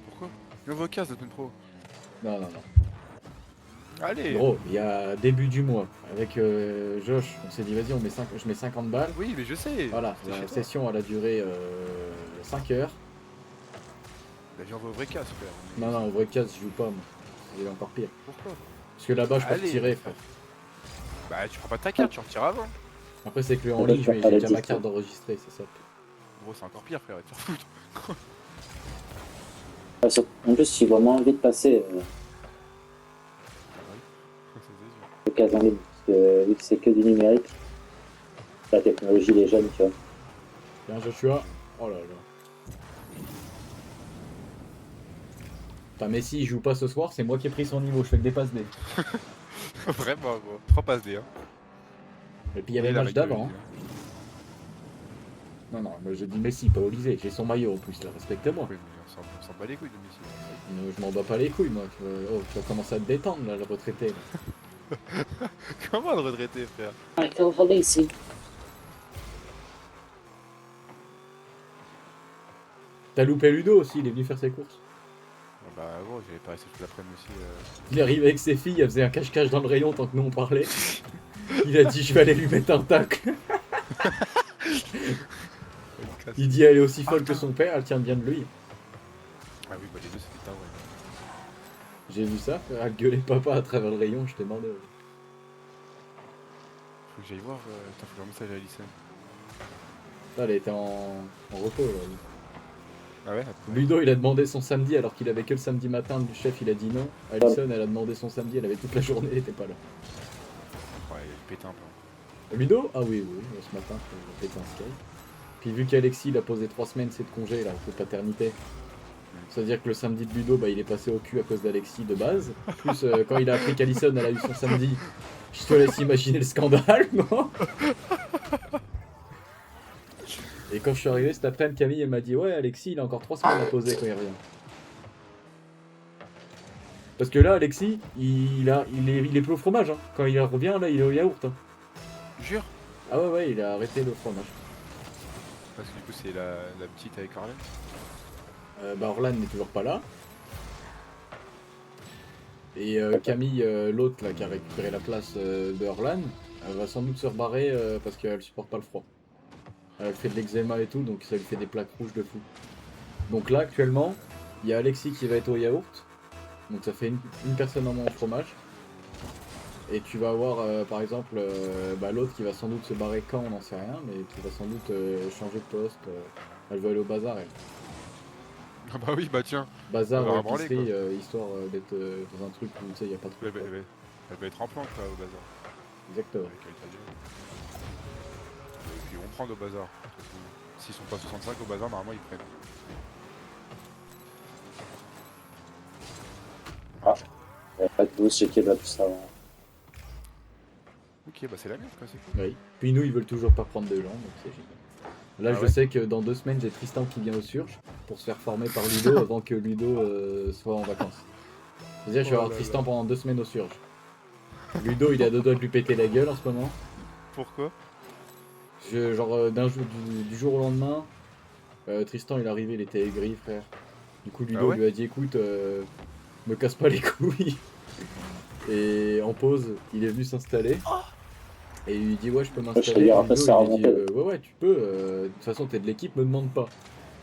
Pourquoi Il envoie casse la semaine pro. Non, non, non. Allez. Gros, il y a début du mois, avec Josh, on s'est dit vas-y je mets 50 balles. Oui, mais je sais. Voilà, C'était chez la toi. session elle a duré 5 heures. Là, j'ai envoyé au vrai casse, frère. Non, non, en vrai casse je joue pas moi. Il est encore pire. Pourquoi Parce que là-bas je peux Allez. retirer, frère. Bah, tu prends pas ta carte, tu retires avant. Après c'est que en Pourquoi ligne, tu j'ai vas pas déjà la ma disque carte d'enregistré, c'est ça. Gros, c'est encore pire, frère. Va te faire foutre. En plus, j'ai vraiment envie de passer C'est sûr. le cas en ligne. Parce que vu que c'est que du numérique, la technologie des jeunes, tu vois. Tiens Joshua. Oh là là. Putain, Messi il joue pas ce soir, c'est moi qui ai pris son niveau, je fais que des passes D. Vraiment, gros. 3 passes D, hein. Et puis il y avait le match d'avant. Hein. Non, non, moi je dis Messi, pas Olysée, j'ai son maillot en plus là, respecte-moi. Oui, mais on s'en bat les couilles de Messi. Je m'en bats pas les couilles moi. Tu vas commencer à te détendre là, le retraité. Là. Comment le retraité, frère Ah, faut regarder ici. T'as loupé Ludo aussi, il est venu faire ses courses. Bah, gros, j'avais pas resté toute l'après-midi aussi. Il est arrivé avec ses filles, elle faisait un cache-cache dans le rayon tant que nous on parlait. Il a dit je vais aller lui mettre un tacle. Il dit elle est aussi folle que son père, elle tient bien de lui. Ah oui, bah les deux c'était ta ouais. J'ai vu ça, elle gueulait papa à travers le rayon, j'étais mort de... Faut que j'aille voir, t'as fait un message à Alison. Elle était en repos là. Ah ouais Ludo il a demandé son samedi alors qu'il avait que le samedi matin, le chef il a dit non. Alison elle a demandé son samedi, elle avait toute la journée, elle était pas là. Ouais, il pète un peu. Ludo? Ah oui, oui, ce matin, il a pété un sky. Puis vu qu'Alexis il a posé 3 semaines c'est de congé là, de paternité. C'est-à-dire que le samedi de Ludo, bah, il est passé au cul à cause d'Alexis de base. Plus quand il a appris qu'Alison elle a eu son samedi, je te laisse imaginer le scandale, non? Et quand je suis arrivé cet après-midi, Camille elle m'a dit ouais Alexis il a encore 3 semaines à poser quand il revient. Parce que là Alexis il est plus au fromage hein. Quand il revient là il est au yaourt hein. Jure. Ah ouais il a arrêté le fromage. Parce que du coup c'est la petite avec Arlen. Bah Orlan n'est toujours pas là. Et Camille, l'autre là qui a récupéré la place de Orlan, elle va sans doute se rebarrer parce qu'elle supporte pas le froid. Elle fait de l'eczéma et tout, donc ça lui fait des plaques rouges de fou. Donc là actuellement, il y a Alexis qui va être au yaourt. Donc ça fait une personne en moins au fromage. Et tu vas avoir par exemple bah, l'autre qui va sans doute se barrer quand, on n'en sait rien, mais qui va sans doute changer de poste. Elle va aller au bazar elle. Ah bah oui, bah tiens. Bazar Elle va ou rebranler, épicerie, histoire d'être dans un truc où tu sais, il n'y a pas trop de Elle va être en planque là au bazar. Exactement. Avec Altadia. Et puis on prend au bazar. S'ils sont pas 65 au bazar, normalement ils prennent. Ah, il n'y a pas de bourse chez Kebab, tout ça. Ok, bah c'est la merde quoi, c'est cool. Oui. Puis nous, ils veulent toujours pas prendre de gens, donc c'est génial. Là, Ah je ouais sais que dans 2 semaines, j'ai Tristan qui vient au Surge pour se faire former par Ludo avant que Ludo soit en vacances. C'est-à-dire que je vais Oh avoir là Tristan là. pendant 2 semaines au Surge. Ludo, il est à deux doigts de lui péter la gueule en ce moment. Pourquoi? Genre, du jour au lendemain, Tristan, il est arrivé, il était aigri, frère. Du coup, Ah Ludo ouais? lui a dit, écoute, me casse pas les couilles. Et en pause, il est venu s'installer. Et il lui dit, ouais, je peux Je te m'installer. dire Et un peu Ludo, ça il lui dit, remonter. ouais, ouais, tu peux. De toute façon, t'es de l'équipe, me demande pas.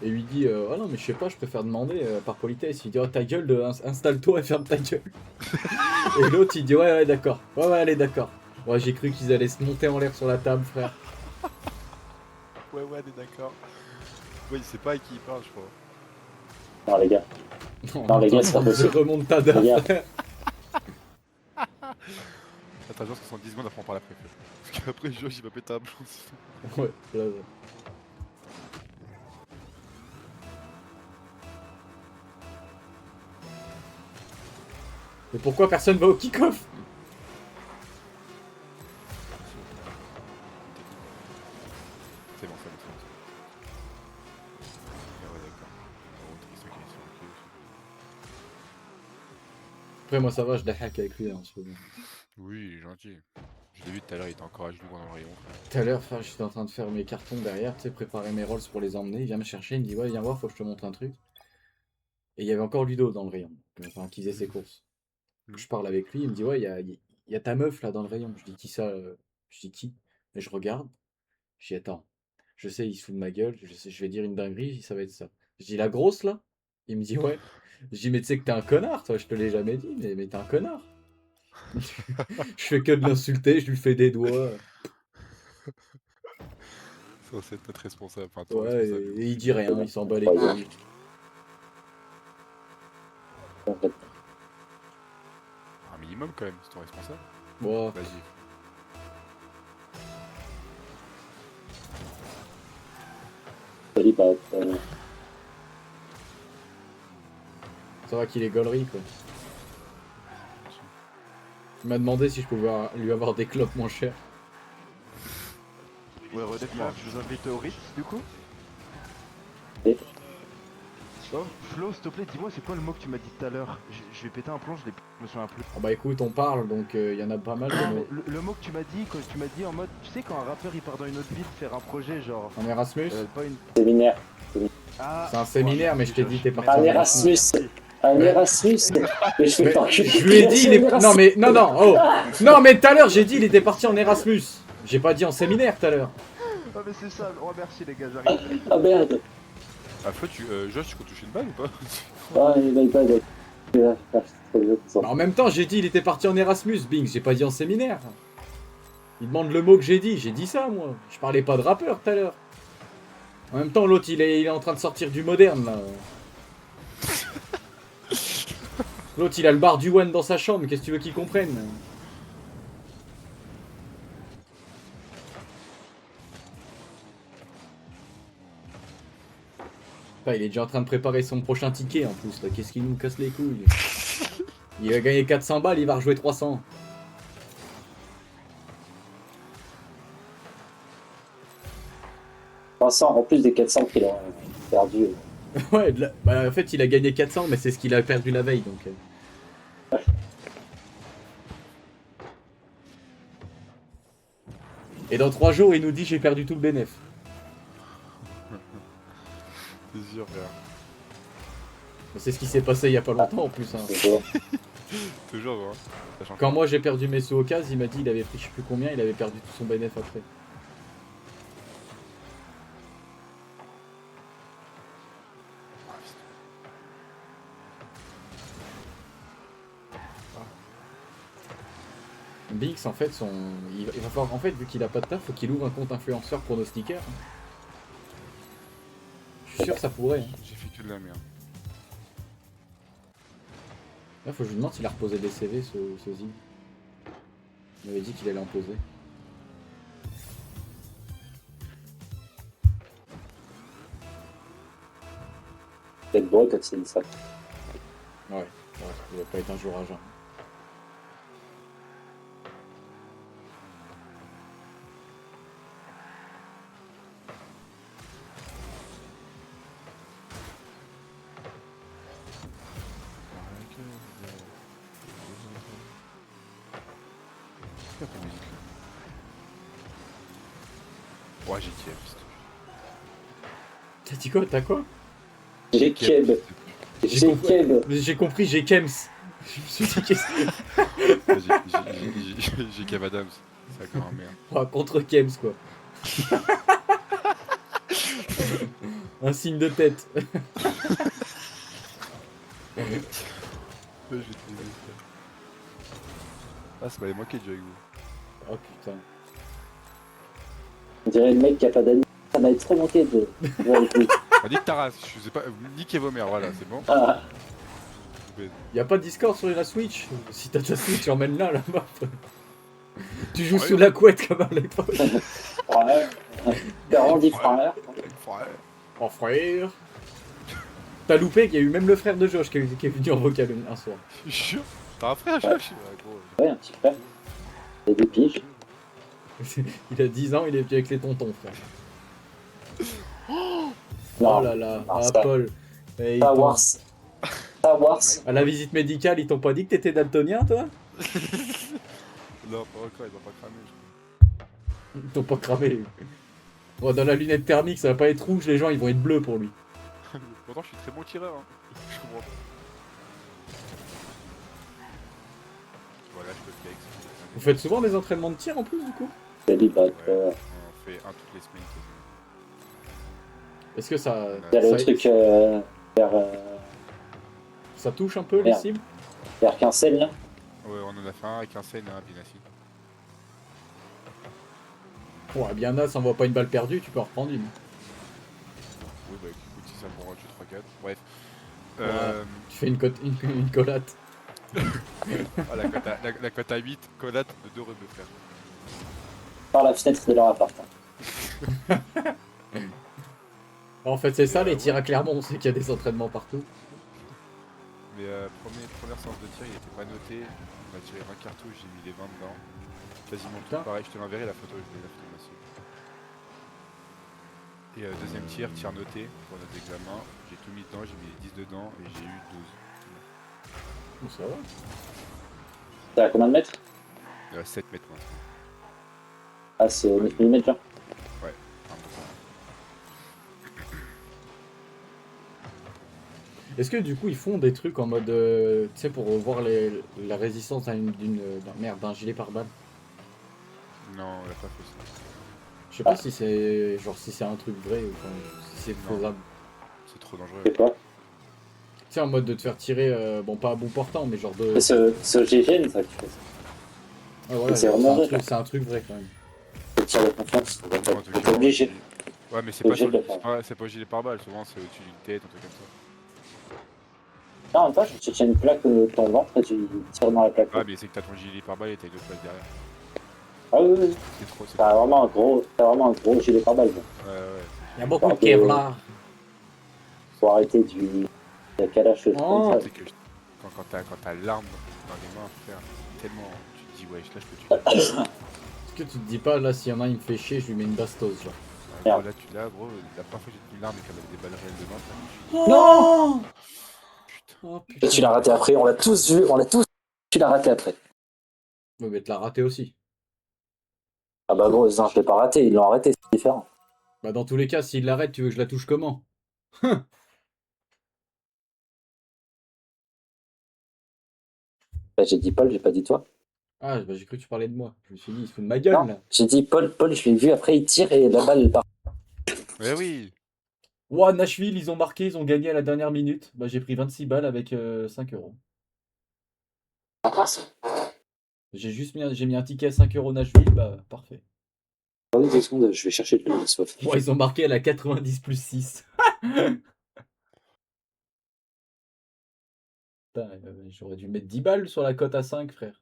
Et il lui dit, ah non, mais je sais pas, je préfère demander par politesse. Il dit, oh ta gueule, installe-toi et ferme ta gueule. Et l'autre, il dit, ouais, ouais, d'accord. Ouais, ouais, allez, d'accord. Ouais, j'ai cru qu'ils allaient se monter en l'air sur la table, frère. Ouais, ouais, on est d'accord. Ouais, il sait pas à qui il parle, je crois. Non, les gars. En Non, même les temps, gars, c'est pas il se possible. remonte ta dame, Les gars. frère. Attends, genre 70 secondes après on parle après. Parce qu'après, Josh il va péter un plomb. Ouais, là, là. Mais pourquoi personne va au kick-off? C'est bon, c'est bon, c'est bon. Ah ouais, d'accord. Oh, Tristan qui est sur le cul aussi. Après, moi, ça va, je la hack avec lui en ce moment. Oui, il est gentil. Je l'ai vu tout à l'heure, il était encore à genoux dans le rayon. Tout à l'heure, frère, j'étais en train de faire mes cartons derrière, tu sais, préparer mes rolls pour les emmener. Il vient me chercher, il me dit, ouais, viens voir, faut que je te montre un truc. Et il y avait encore Ludo dans le rayon, enfin, qui faisait ses courses. Mhm. Je parle avec lui, il me dit, ouais, il y a ta meuf là dans le rayon. Je dis, qui ça Je dis, qui? Et je regarde, je dis, attends, je sais, il se fout de ma gueule, je sais, je vais dire une dinguerie, ça va être ça. Je dis, la grosse là? Il me dit, ouais. Je dis, mais tu sais que t'es un connard, toi, je te l'ai jamais dit, mais t'es un connard. Je fais que de l'insulter, je lui fais des doigts. Ça, c'est notre responsable, enfin ton Ouais, responsable du et coup. il dit rien, il s'en bat les Troisième. couilles. En fait, Un minimum quand même, c'est ton responsable. Bon, Vas-y. salut, bah, ça va qu'il est gaulerie, quoi. Il m'a demandé si je pouvais lui avoir des clopes moins chères. Ouais, redette-moi, je vous invite au Ritz du coup. Et Oh, Flo, s'il te plaît, dis-moi, c'est quoi le mot que tu m'as dit tout à l'heure? Je vais péter un plomb, je me souviens plus. Ah bah écoute, on parle, donc il y en a pas mal de Non, mais mots. le mot que tu m'as dit, quand tu m'as dit en mode, tu sais, quand un rappeur il part dans une autre ville faire un projet, genre, En Erasmus? pas une. séminaire. Ah, C'est un séminaire, mais je t'ai dit, t'es parti Un en Erasmus. Un Ouais. Erasmus. Mais je fais Mais pas je lui ai dit, il est... Non mais, non, non, oh. Non mais tout à l'heure, j'ai dit, il était parti en Erasmus. J'ai pas dit en séminaire tout à l'heure. Ah, mais c'est ça, oh merci les gars, j'arrive. Ah merde. Ah, Flo, Josh, tu comptes toucher une balle ou pas? Ah, il va. Bah, en même temps, j'ai dit, il était parti en Erasmus, Bing, j'ai pas dit en séminaire. Il demande le mot que j'ai dit ça, moi. Je parlais pas de rappeur tout à l'heure. En même temps, l'autre, il est en train de sortir du moderne, là. L'autre, il a le bar du One dans sa chambre, qu'est-ce que tu veux qu'il comprenne? Putain, il est déjà en train de préparer son prochain ticket en plus, là. Qu'est-ce qu'il nous casse les couilles? Il va gagner 400 balles, il va rejouer 300. En plus des 400 qu'il a perdu. Ouais, bah, en fait, il a gagné 400, mais c'est ce qu'il a perdu la veille, donc... Et dans 3 jours, il nous dit j'ai perdu tout le bénéf. C'est sûr, frère. C'est ce qui s'est passé il y a pas longtemps en plus. Hein. Toujours, hein. Ça change Quand pas. moi j'ai perdu mes sous au cas, il m'a dit il avait pris je sais plus combien, il avait perdu tout son bénéf après. Bix en fait il va falloir en fait vu qu'il a pas de taf, faut qu'il ouvre un compte influenceur pronostiqueur. Je suis sûr que ça pourrait. Hein. J'ai fait que de la merde. Là faut que je lui demande s'il a reposé des CV ce Zig. Il m'avait dit qu'il allait en poser. Peut-être bourré quand il dit ça. Ouais, ça doit pas être un jour à jeun. a pas de musique là. Ouais, j'ai Kiev. T'as dit quoi? T'as quoi? J'ai Keb. J'ai Keb. J'ai compris, j'ai Kems. Je me suis dit qu'est-ce que... J'ai Kev Adams. C'est la grand-mère. Oh, contre Kems quoi. Un signe de tête. Je vais te laisser ça. Ah, c'est pas moi qui ai joué avec vous. Oh putain. On dirait le mec qui a pas d'amis. Ça m'a trop manqué de jouer avec lui. Ah, nique ta race, je sais pas. Niquez vos mères, voilà, c'est bon. Ah, Y'a pas de Discord sur la Switch? Si t'as ta Switch, emmène-la là-bas. Tu joues Ouais. sous la couette comme à l'époque. frère. Garant dit frère. Frère. Oh frère. T'as loupé qu'il y a eu même le frère de Josh qui est venu en vocal un soir. Je suis sûr. T'as un frère, Josh? Ouais, gros. Ouais, un petit frère. Il y a des piges. Il a 10 ans, il est venu avec les tontons, frère. Non, Oh là là, non, ah ça- Paul. Et ils Star t'ont- Wars. Star Wars. À la visite médicale, ils t'ont pas dit que t'étais daltonien, toi? Non, pas encore, ils ont pas cramé. Ils t'ont pas cramé. Bon, dans la lunette thermique, ça va pas être rouge, les gens ils vont être bleus pour lui. Pourtant, je suis très bon tireur. Hein. Je comprends pas. Voilà, je peux le flex. Vous faites souvent des entraînements de tir en plus, du coup? J'ai dit, bah, Ouais, on fait un toutes les semaines quasiment. Est-ce que ça, il y a le ça, truc vers, ça touche un peu les Merde. cibles? vers Quincel là. Ouais, on en a fait un avec un scène et un Binassi. Ouais, bien là, ça envoie pas une balle perdue, tu peux en reprendre une. Oui, bah écoute, si ça prend 3, 4. Bref. Tu fais une collate. Ah, la cote à 8, collate de 2 rebeux, frère. Par la fenêtre de leur appart. En fait, c'est ça, les tirs à Clermont, c'est qu'il y a des entraînements partout. Mais première séance de tir, il était pas noté. On a tiré 20 cartouches, j'ai mis les 20 dedans. Quasiment tout Putain. pareil, je te l'enverrai la photo, je vais la photographie. Et deuxième tir, tir noté pour notre examen. J'ai tout mis dedans, j'ai mis les 10 dedans et j'ai eu 12. Bon, ça va. T'es à combien de mètres? 7 mètres moins. Ah, c'est 9 mm là. Ouais. Est-ce que du coup ils font des trucs en mode, tu sais, pour voir la résistance d'un gilet pare-balles? Non, on l'a pas fait ça. Je sais pas si c'est genre si c'est un truc vrai ou enfin, si c'est Non. faisable. C'est trop dangereux. C'est quoi? Tu sais, en mode de te faire tirer, bon pas à bout portant, mais genre de. C'est au GGN ça que tu fais ça. Ah, voilà, c'est genre, vraiment c'est un truc vrai quand même. C'est le tir de confiance. Non, en tout T'es cas, obligé. Ouais, mais c'est T'es pas, obligé de le faire. c'est pas au gilet pare-balles, souvent c'est au-dessus d'une tête, un truc comme ça. Non, en même temps, tu tiens une plaque de ton ventre et tu tires dans la plaque. Ah, mais c'est que t'as ton gilet pare-balles et t'as une autre place derrière. Ah oui, oui. C'est trop, c'est T'as vraiment un gros gilet pare-balles. Ouais, ouais. Il y a beaucoup de Pardon. Kevlar. Faut arrêter du calage Oh. comme Tu ça. sais que quand t'as l'arme dans les mains, frère, tellement tu te dis, wesh, là je peux tuer. Est-ce que tu te dis pas là, s'il y en a, il me fait chier, je lui mets une bastos genre. Gros, là, gros, la première fois que j'ai tenu l'arme et qu'elle avait des balles réelles dedans, ça Non. putain. Oh Et putain. tu l'as raté après, on l'a tous vu, tu l'as raté après. Ouais, mais tu l'as raté aussi. Ah bah gros, non, je l'ai pas raté, ils l'ont arrêté, c'est différent. Bah dans tous les cas, s'il l'arrête, tu veux que je la touche comment? Bah, j'ai dit Paul, j'ai pas dit toi. Ah, bah j'ai cru que tu parlais de moi. Je me suis dit, il se fout de ma gueule Non, là. j'ai dit Paul, je l'ai vu après, il tire et la balle elle part. Mais oui! Ouah, Nashville, ils ont marqué, ils ont gagné à la dernière minute. Bah j'ai pris 26 balles avec 5 euros. J'ai mis un ticket à 5 euros Nashville, bah parfait. Attendez 2 secondes, je vais chercher le soif. Bon, ils ont marqué à la 90 plus 6. Putain, j'aurais dû mettre 10 balles sur la cote à 5, frère.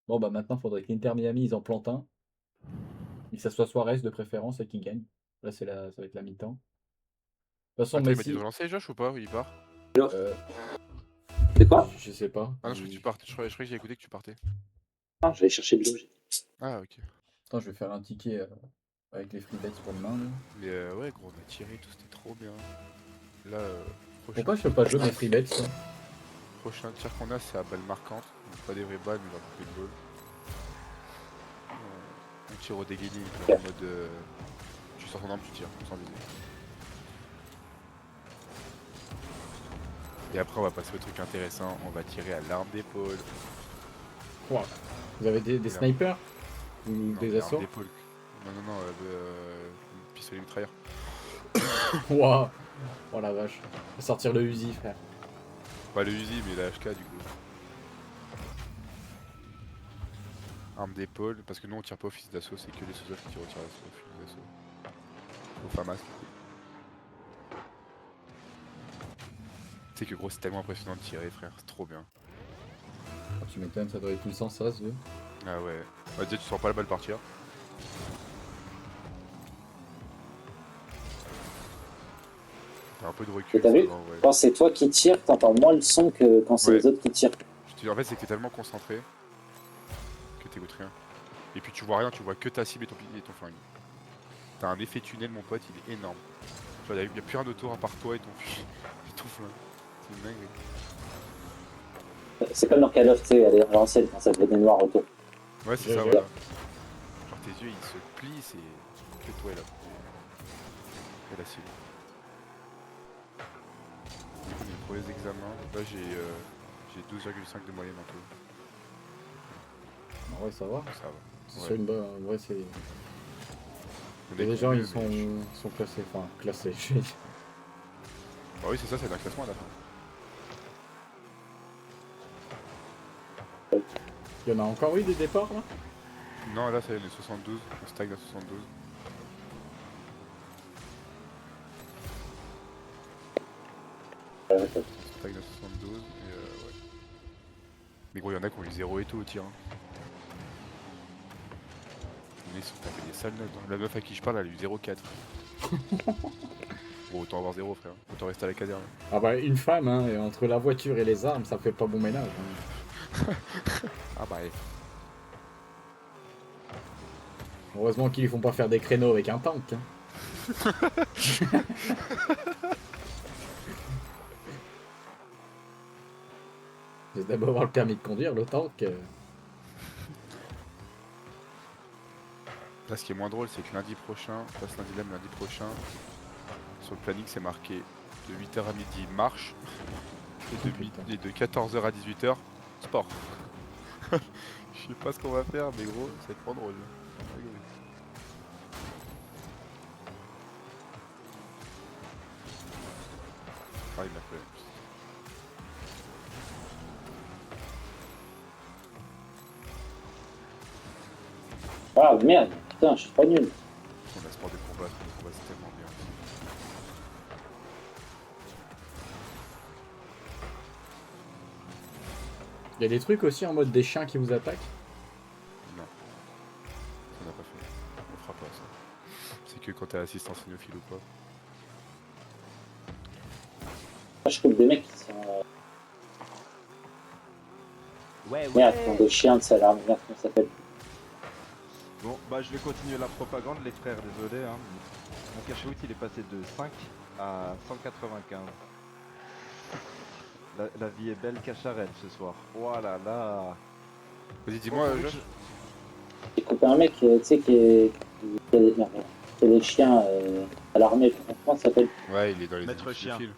Bon, bah maintenant, faudrait que l'Inter Miami, ils en plantent un. Et que ça soit Suarez de préférence et qu'il gagne. Là, ça va être la mi-temps. De toute façon, Attends, il m'a dit Messi. de relancer Josh ou pas? Il part? C'est quoi? Je sais pas. Ah non, je crois que tu partais. Je croyais que j'ai écouté que tu partais. Non, je vais chercher de l'eau. Ah, ok. Attends, je vais faire un ticket avec les free bets pour demain. Là. Mais ouais, gros, on a tiré, tout c'était trop bien. Là, Pourquoi je fais pas jouer mes free bets ça prochain tir qu'on a, c'est à balle marquante. Donc, pas des vraies balles, mais genre des paintball. On tire au dégainer, genre en mode. Tu sors ton arme, tu tires, sans viser. Et après, on va passer au truc intéressant, on va tirer à l'arme d'épaule. Wow. Vous avez des snipers ou Non, des l'arme assos? d'épaule. Non, pistolet mitrailleur. Waouh. Oh la vache. Faut sortir le Uzi, frère. Pas le Uzi, mais la HK du coup. Arme d'épaule, parce que nous on tire pas au fusil d'assaut, c'est que les sous-offres qui tirent au fusil d'assaut. Au FAMAS. Tu sais que gros, c'est tellement impressionnant de tirer, frère, c'est trop bien. Ah, tu m'étonnes, ça doit être puissant ça, ce jeu. Ah ouais. Bah, déjà, tu sens pas la balle partir. T'as un peu de recul. Et t'as vu ça va, ouais. Quand c'est toi qui tires, t'entends moins le son que quand c'est Ouais. les autres qui tirent. En fait, c'est que t'es tellement concentré que t'écoutes rien. Et puis tu vois rien, tu vois que ta cible et ton flingue. T'as un effet tunnel, mon pote, il est énorme. Tu vois, y a plus rien autour à part toi et ton flingue. C'est une dinguerie. C'est comme dans Call of, tu sais, à l'ancienne, quand ça fait des noirs autour. Ouais, c'est Ouais, ça, ouais. voilà. Genre tes yeux, ils se plient, c'est que toi et là. Et la cible. Du coup, mes premiers examens, là j'ai 12,5 de moyenne en tout. Ah ouais, ça va. Ça va. C'est Ouais. sur une bonne. Ouais, c'est. Il y en a Et les qui gens, ont ils mieux, sont, mais sont classés. Enfin, classés. je vais dire. Bah oui, c'est ça, c'est un classement à la fin. Il y en a encore eu des départs là? Non, là, ça y est, on est 72. On stagne à 72. On stagne à 72. Et ouais. Mais gros, il y en a qui ont eu 0 et tout au tir. Hein. Mais ils sont tapés des sales notes. Hein. La meuf à qui je parle, elle a eu 0,4. Bon, autant avoir 0, frère. Autant rester à la caserne. Ah bah, une femme, hein, et entre la voiture et les armes, ça fait pas bon ménage. Hein. Ah bah, ouais. Heureusement qu'ils font pas faire des créneaux avec un tank. Hein. J'ai d'abord avoir le permis de conduire, le tank. Là, ce qui est moins drôle, c'est que lundi prochain, pas ce lundi-là, mais lundi prochain, sur le planning, c'est marqué de 8h à midi, marche, et de 14h à 18h, sport. Je sais pas ce qu'on va faire, mais gros, ça va être pas drôle. Ah, il m'a fait. Ah merde, putain, je suis pas nul. On a sport de combat, c'est tellement bien. Il y a des trucs aussi en mode des chiens qui vous attaquent. Non, ça n'a pas fait. On fera pas ça. C'est que quand t'es assistant cinéphile ou pas. Moi, je coupe des mecs qui sont. Ouais, Merde, qui ont des chiens de salarme, merde, comment ça s'appelle. Bon, bah je vais continuer la propagande, les frères, désolé. Hein. Mon cash out il est passé de 5 à 195. La vie est belle, Cacharel ce soir. Voilà, là. Vas-y, dis-moi, Oh, Josh. J'ai coupé un mec, tu sais, qui a des, merde, qui a des chiens à l'armée, comment ça s'appelle? Ouais, il est dans les Maître équipes chien. cynophiles.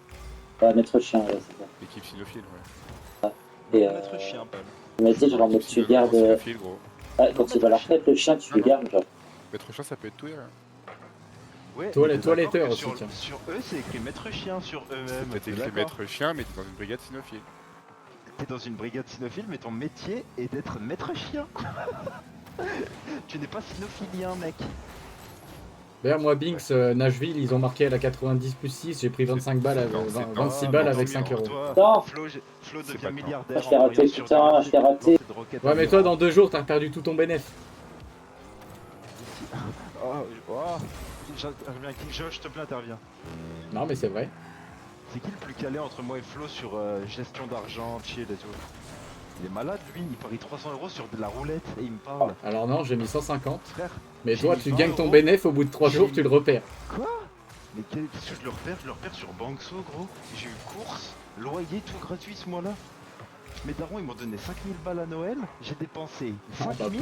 Ouais, maître chien, ouais, c'est ça. L'équipe cynophile, ouais. Et, Maître chien, Paul. il m'a dit, genre, en mode, tu gardes. Cynophile, gros. Ouais, quand il va à la retraite, le chien, tu le gardes, genre. Maître chien, ça peut être tout, hein. Ouais, Toi, mais les t'es d'accord toiletteurs que aussi, tiens. sur eux, c'est écrit maître chien sur C'est eux-mêmes. peut-être t'es écrit d'accord maître chien, mais t'es dans une brigade cynophile. T'es dans une brigade cynophile, mais ton métier est d'être maître chien. Tu n'es pas cynophilien, mec. D'ailleurs, moi, Binks, Nashville, ils ont marqué à la 90 plus 6, j'ai pris 25 balles, Non, c'est pas- 26 Ah, balles non, avec tant 5 mieux euros. pour toi. Non. Flo C'est devient pas milliardaire. Je l'ai en raté, pariant sur putain, des je l'ai raté. lancers de roquettes Ouais, mais amiraux. toi, dans 2 jours, t'as perdu tout ton bénéf. J'interviens qui Josh, s'il te plaît, intervient. Non, mais c'est vrai. C'est qui le plus calé entre moi et Flo sur gestion d'argent, chill et tout? Il est malade, lui, il parie 300 € sur de la roulette et il me parle. Alors non, j'ai mis 150. Frère, Mais J'ai toi, mis tu 20 gagnes ton euros. bénéf, au bout de 3 J'ai jours, mis- tu le repères. quoi? Mais qu'est-ce que je le repère? Je le repère sur Bankso, gros. J'ai eu course, loyer, tout gratuit ce mois-là. Mes darons ils m'ont donné 5000 balles à Noël, j'ai dépensé Ah, bah, 5000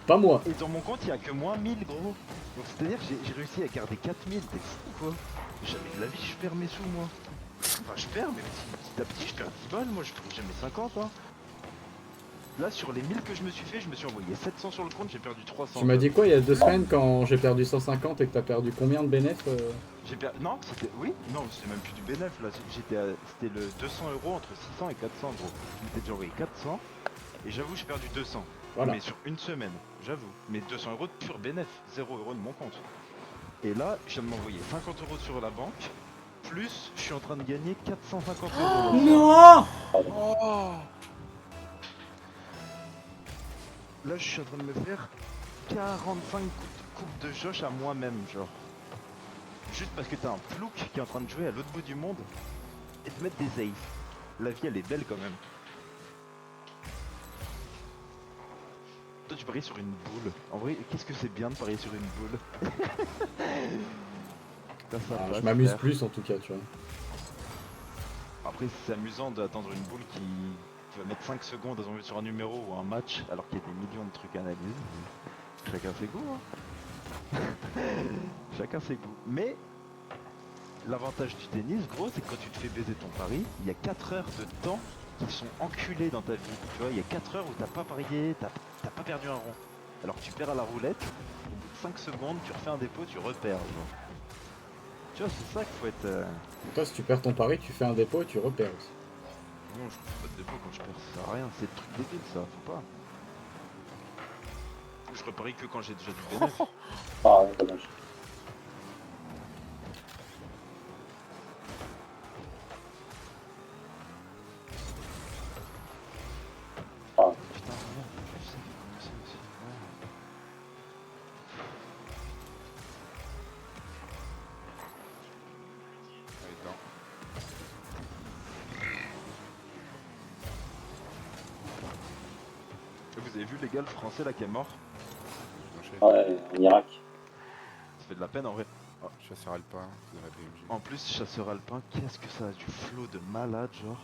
pas moi. et dans mon compte il y a que moins 1000 gros. Donc c'est-à-dire que j'ai réussi à garder 4000, t'es fou quoi. Jamais de la vie je perds mes sous moi. Enfin je perds mais petit à petit je perds 10 balles, moi je trouve jamais 50 hein. Là sur les 1000 que je me suis fait, je me suis envoyé 700 sur le compte, j'ai perdu 300. Tu m'as dit quoi il y a 2 semaines quand j'ai perdu 150 et que t'as perdu combien de bénéfices J'ai perdu. Non, c'était. Oui, non, c'était même plus du bénéf là. C'était le 200 € entre 600 et 400 gros. Je m'étais déjà envoyé 400 et j'avoue, j'ai perdu 200. Voilà. Mais sur une semaine, j'avoue. Mais 200 € de pur bénéf, 0 € de mon compte. Et là, je viens de m'envoyer 50 € sur la banque. Plus, je suis en train de gagner 450 €. Non. Oh Là, je suis en train de me faire 45 coupes de Josh à moi-même, genre. Juste parce que t'as un plouc qui est en train de jouer à l'autre bout du monde et de mettre des aces. La vie, elle est belle quand même. Toi, tu paries sur une boule. En vrai, qu'est-ce que c'est bien de parier sur une boule? Putain, ça Ah, va, je m'amuse frère. plus en tout cas, tu vois. Après, c'est amusant d'attendre une boule qui va mettre 5 secondes sur un numéro ou un match alors qu'il y a des millions de trucs à analyser. Chacun ses goûts, hein. Chacun ses goûts. Mais l'avantage du tennis, gros, c'est que quand tu te fais baiser ton pari, il y a 4 heures de temps qui sont enculés dans ta vie. Tu vois, il y a 4 heures où t'as pas parié, t'as pas perdu un rond. Alors que tu perds à la roulette, au bout de 5 secondes, tu refais un dépôt, tu repères. Genre. Tu vois, c'est ça qu'il faut être. Toi, si tu perds ton pari, tu fais un dépôt et tu repères aussi. Non, je fais pas de dépôt quand je perds, ça sert à rien. C'est le truc débile, ça, faut pas. Je reparie que quand j'ai déjà du bénéfice. Ah, ouais, dommage. Putain, merde, je sais comment c'est aussi. Allez, dedans. Et vous avez vu les gars, le français là qui est mort? Enchaîne. Ouais, en Irak. Ça fait de la peine en vrai. Chasseur alpin, c'est dans la PMG. En plus, chasseur alpin, qu'est-ce que ça a du flow de malade, genre.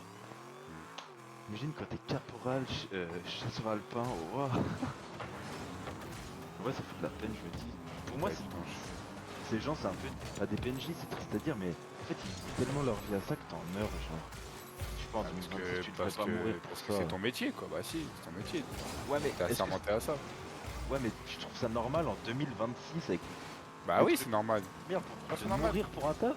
Imagine quand t'es caporal, chasseur alpin, oh, wow. Ouais, ça fait de la peine, je me dis. Pour moi, Ouais, c'est- putain, ces gens, c'est un peu. À des PNJ, c'est triste à dire, mais en fait, ils vivent tellement leur vie à ça que t'en meurs, genre. Je sais pas, en parce 2026, tu que, devrais parce pas que, mourir pour parce que ça. c'est ton métier quoi, bah si, c'est ton métier. Ouais, mais T'es est-ce que- assermenté à ça. ouais, mais tu trouves ça normal en 2026 avec. Bah Mais oui, tu- c'est normal. Merde, Ah, de c'est normal. mourir pour un taf?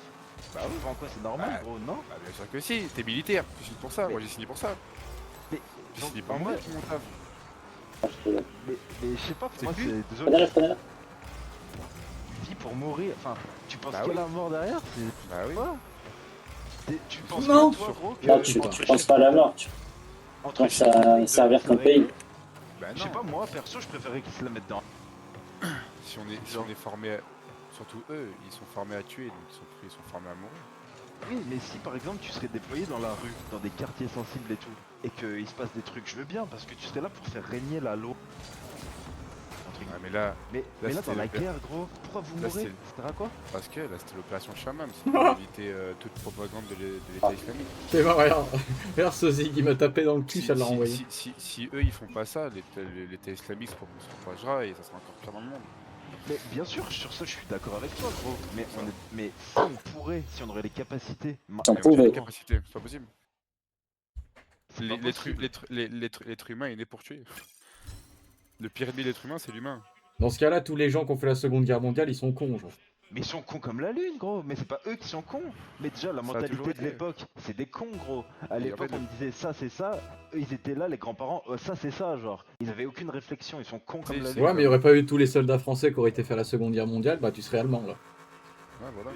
Bah oui. En quoi c'est normal, Bah, gros, non? Bah bien sûr que si, t'es militaire, tu signes pour ça, Mais- moi j'ai signé pour ça. Mais, J'ai genre, signé pas en moi vrai, pour mon taf. Ah, je te laisse. mais je sais pas, pour C'est moi, plus. c'est. Prenez-la, Désolé, prenez-la. vie pour mourir. Enfin, tu penses Bah qu'il y a oui. la mort derrière? C'est. Bah oui. Quoi? Tu penses Non. que toi, gros, que Non, tu entre penses chef- pas à la mort. Tu entre penses chef à de- servir ton de règle, pays. Bah Je sais non. pas, moi, perso, je préférais qu'ils se la mettent dans. Si on est formé à... Surtout eux, ils sont formés à tuer, donc ils sont formés à mourir. Oui, mais si par exemple tu serais déployé dans la rue, dans des quartiers sensibles et tout, et qu'il se passe des trucs, je veux bien, parce que tu serais là pour faire régner la loi. Entre guillemets. Ah mais là, Mais là, dans c'était la le- guerre, gros, pourquoi vous là, mourrez? c'était- Ça sert à quoi? parce que là c'était l'opération Shaman, c'est pour éviter toute propagande de l'État islamique. C'est pas regarde. Regarde ce Zig, il m'a tapé dans le cul, ça l'a renvoyé. Si eux ils font pas ça, l'État islamique se propagera et ça sera encore pire dans le monde. Mais bien sûr, sur ça, je suis d'accord avec toi, gros. Mais si on pourrait, si on aurait les capacités. Si on Mais on a pouvait. les capacités, c'est pas possible. C'est pas possible. L'être humain est né pour tuer. Le pire ennemi de l'être humain c'est l'humain. Dans ce cas-là, tous les gens qui ont fait la Seconde Guerre mondiale, ils sont cons, genre. Mais ils sont cons comme la lune, gros. Mais c'est pas eux qui sont cons. Mais déjà, la Ça a toujours mentalité de été. l'époque, c'est des cons, gros. À Et en l'époque, fait, on me disait ça, c'est ça. Eux, ils étaient là, les grands-parents, ça, c'est ça, genre. Ils avaient aucune réflexion, ils sont cons comme Si, la si. lune. Ouais, mais il y aurait pas eu tous les soldats français qui auraient été faire la Seconde Guerre mondiale, bah tu serais allemand là. Ouais voilà.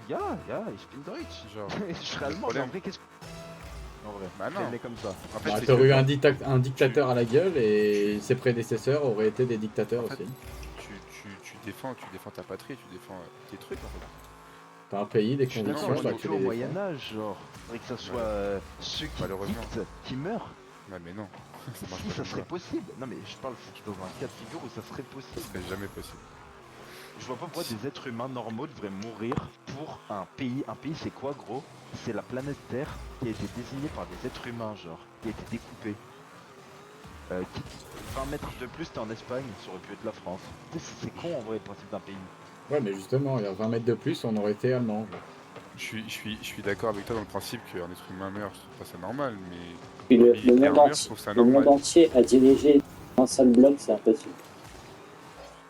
Ja, ich bin Deutsch. Genre. Je serais allemand, mais en vrai, qu'est-ce que. En vrai, Bah non. elle est comme ça. En fait, Bah, c'est t'aurais que eu un dictateur à la gueule et ses prédécesseurs auraient été des dictateurs En fait, aussi. tu défends ta patrie, tu défends tes trucs en fait. T'as un pays, des Je suis d'accord, convictions, on bah est tu plus les au défends. Moyen-Âge, genre. Faudrait que ça soit ceux qui Malheureusement. dictent qui meurent. Ouais mais non, ça marche Si pas ça comme serait ça. possible. Non, mais je parle dans un cas de figure où ça serait Ça possible. serait jamais possible. Je vois pas pourquoi des êtres humains normaux devraient mourir pour un pays. Un pays, c'est quoi, gros? C'est la planète Terre qui a été désignée par des êtres humains, genre, qui a été découpée. 20 mètres de plus, t'es en Espagne, ça aurait pu être la France. C'est con en vrai le principe d'un pays. Ouais, mais justement, il y a 20 mètres de plus, on aurait été allemand. Je suis d'accord avec toi dans le principe qu'un être humain meurt, je trouve pas ça normal, mais Puis un le militaire monde meurt, je entier, trouve ça le monde normal. entier a dirigé un seul bloc, c'est impossible.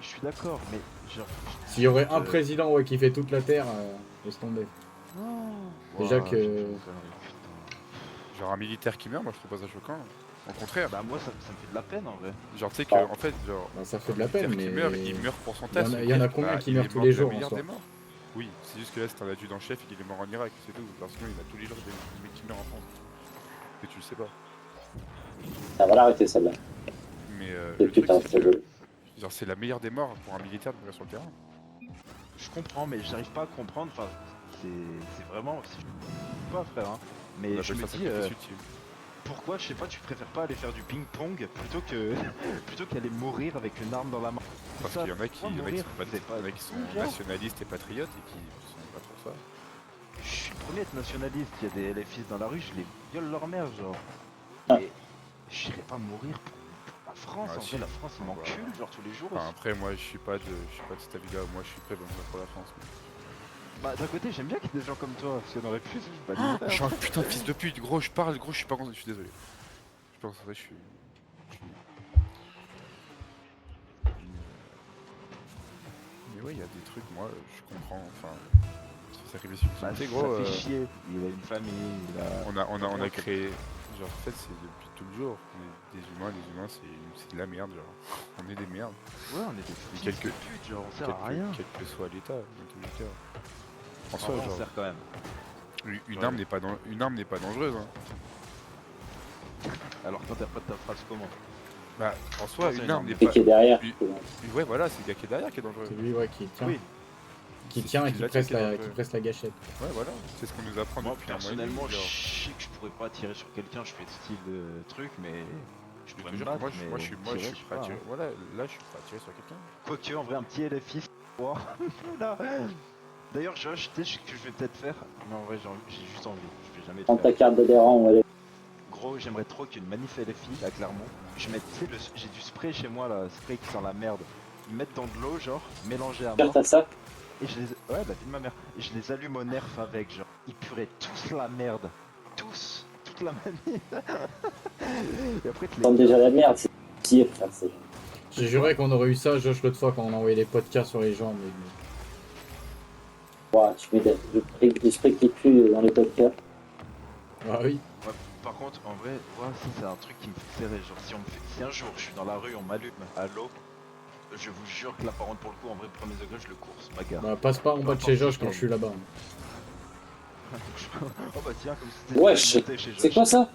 Je suis d'accord, mais genre. S'il y aurait un président ouais, qui fait toute la Terre, laisse tomber. Déjà Ouah, que- j'ai dit une connerie, putain. Genre un militaire qui meurt, moi je trouve pas ça choquant. Au contraire, Bah, moi ça me fait de la peine en vrai. genre tu sais que en fait, genre Bah, ça fait un de la peine, militaire mais. qui meurt pour son Il y taf. en a- ça il y en a veut dire combien que, qui il meurent est tous mort les de la jours, en meilleure soi. des morts. Oui, c'est juste que là c'est un adjudant-chef et qu'il est mort en Irak, c'est tout. Parce que sinon il a tous les jours des mecs qui meurent en France. Et tu le sais pas. Ça va l'arrêter celle-là. Mais Et le truc putain, c'est c'est que joli. genre c'est la meilleure des morts pour un militaire de mourir sur le terrain. Je comprends, mais j'arrive pas à comprendre. Enfin, c'est vraiment. Si je pas, frère, hein. Mais On je appelle me ça dis, sacrifice utile. pourquoi, je sais pas, tu préfères pas aller faire du ping-pong plutôt que plutôt qu'aller mourir avec une arme dans la main. Parce Ça, qu'il y en a qui, pourquoi il y en a qui mourir sont, pas, C'est pas il y en a qui sont fou, genre. nationalistes et patriotes et qui sont pas pour ça. Je suis le premier à être nationaliste. Il y a des LFIs dans la rue, je les viole leur mère, genre. Ah. Mais j'irai pas mourir pour la France. Ah, en si. vrai, la France, ils m'enculent, genre tous les jours. Enfin, après moi je suis pas de cet avis-là, moi je suis prêt à mourir pour la France. Bah, d'un côté, j'aime bien qu'il y ait des gens comme toi, parce qu'il y en aurait plus, je baliserais. Je suis un putain de fils de pute, gros, je parle, gros, je suis pas content, je suis désolé. Je pense que je suis. Mais ouais, il y a des trucs, moi, je comprends, enfin. Sacrifice Bah, utilité, ça gros. fait chier. Il a une famille, il a. On a créé. Genre, en fait, c'est depuis tout le jour. On est des humains, les humains, c'est de la merde, genre. On est des merdes. Ouais, on est des fils quelques- de pute, genre, on sert à rien. Quel que soit l'état, dans tous les cas. En En soi, vrai, on genre, sert quand même. une Ouais. arme n'est pas dangereuse. Hein. Alors, t'interprètes ta phrase comment? Bah, en soi, c'est une une arme arme. n'est Et pas. qui est derrière. Ouais, voilà, c'est le gars qui est derrière qui est dangereux. C'est lui ouais, qui tient. Oui. Qui C'est tient et celui qui là presse, qui est la, dangereux. qui presse la gâchette. Ouais, voilà, c'est ce qu'on nous apprend Moi, depuis un mois et demi, personnellement, je genre. sais que je pourrais pas tirer sur quelqu'un, je fais ce style de truc, mais je pourrais Je te me jure, battre, moi, mais moi, je suis tirer, prêt à sais tirer. pas, hein. Voilà, là, je suis prêt à tirer sur quelqu'un. Quoique, en vrai, un petit LFI, c'est moi. Là. D'ailleurs, Josh, tu sais ce que je vais peut-être faire. Mais en vrai, j'ai juste envie, je vais jamais le Prends ta faire. carte d'adhérent, on va aller. Gros, j'aimerais trop qu'il y ait une manif LFI à Clermont. Je mets, tu sais, j'ai du spray chez moi là, spray qui sent la merde. Ils mettent dans de l'eau, genre, mélangé à mort. T'as ça? Et je les. Ouais, la vie de ma mère. Et je les allume au nerf avec, genre. Ils purent tous la merde. Tous. Toute la manif. Et après, tu Ils sentent déjà la merde, c'est pire, frère. J'ai juré qu'on aurait eu ça, Josh, l'autre fois quand on a envoyé les podcasts sur les gens. Mais... Ouah, tu mets du spray qui pue dans les podcasts. Ah oui. Ouais, par contre, en vrai, ouais, ça c'est un truc qui me fait serrer. Genre, si un jour je suis dans la rue, on m'allume à l'eau, je vous jure que là, par contre, pour le coup, en vrai, premier degré, je le course, bagarre. Bah, passe pas en bas de chez Josh quand je suis là-bas. Oh bah tiens, comme si Wesh, c'était chez c'est Josh. quoi ça?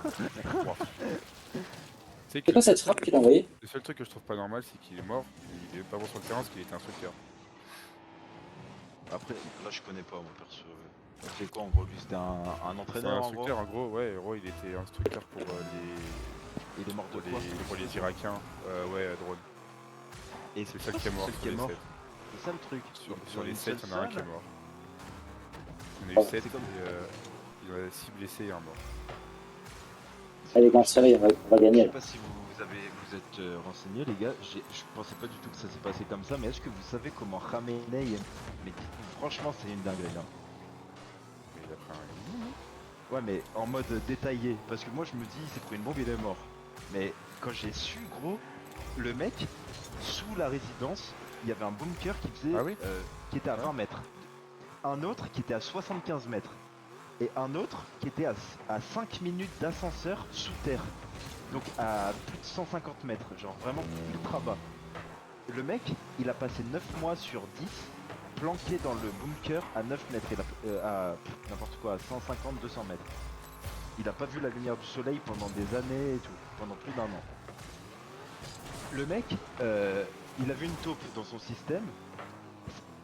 C'est C'est quoi cette frappe qu'il a envoyée? Le seul truc que je trouve pas normal, c'est qu'il est mort. Il est pas bon sur le terrain parce qu'il était instructeur. Après, là, je connais pas, moi, perso. C'est quoi, en gros, lui, c'était un C'est un entraîneur, en gros. instructeur, en gros, ouais, gros, il était instructeur pour Il est mort de quoi? pour les Irakiens. Ouais, drone. Et C'est le seul qui est mort seul sur qui est les mort. 7. C'est ça le truc. Sur les 7, il y en a un qui est mort. Il y en a Oh, eu 7 c'est comme- il y en a 6 blessés et un mort. Allez, grand série, on va Je gagner sais là. pas si vous êtes renseignés les gars, je pensais pas du tout que ça s'est passé comme ça, mais est-ce que vous savez comment Khamenei mais franchement c'est une dinguerie hein. Mais il a pris un. Ouais mais en mode détaillé, parce que moi je me dis il s'est pris une bombe il est mort. Mais quand j'ai su gros, le mec, sous la résidence, il y avait un bunker qui faisait Ah oui qui était à 20 mètres. Un autre qui était à 75 mètres. Et un autre qui était à 5 minutes d'ascenseur sous terre. Donc à plus de 150 mètres, genre vraiment ultra bas. Le mec, il a passé 9 mois sur 10 planqué dans le bunker à 9 mètres, n'importe quoi, à 150-200 mètres. Il a pas vu la lumière du soleil pendant des années et tout, pendant plus d'un an. Le mec, il avait une taupe dans son système.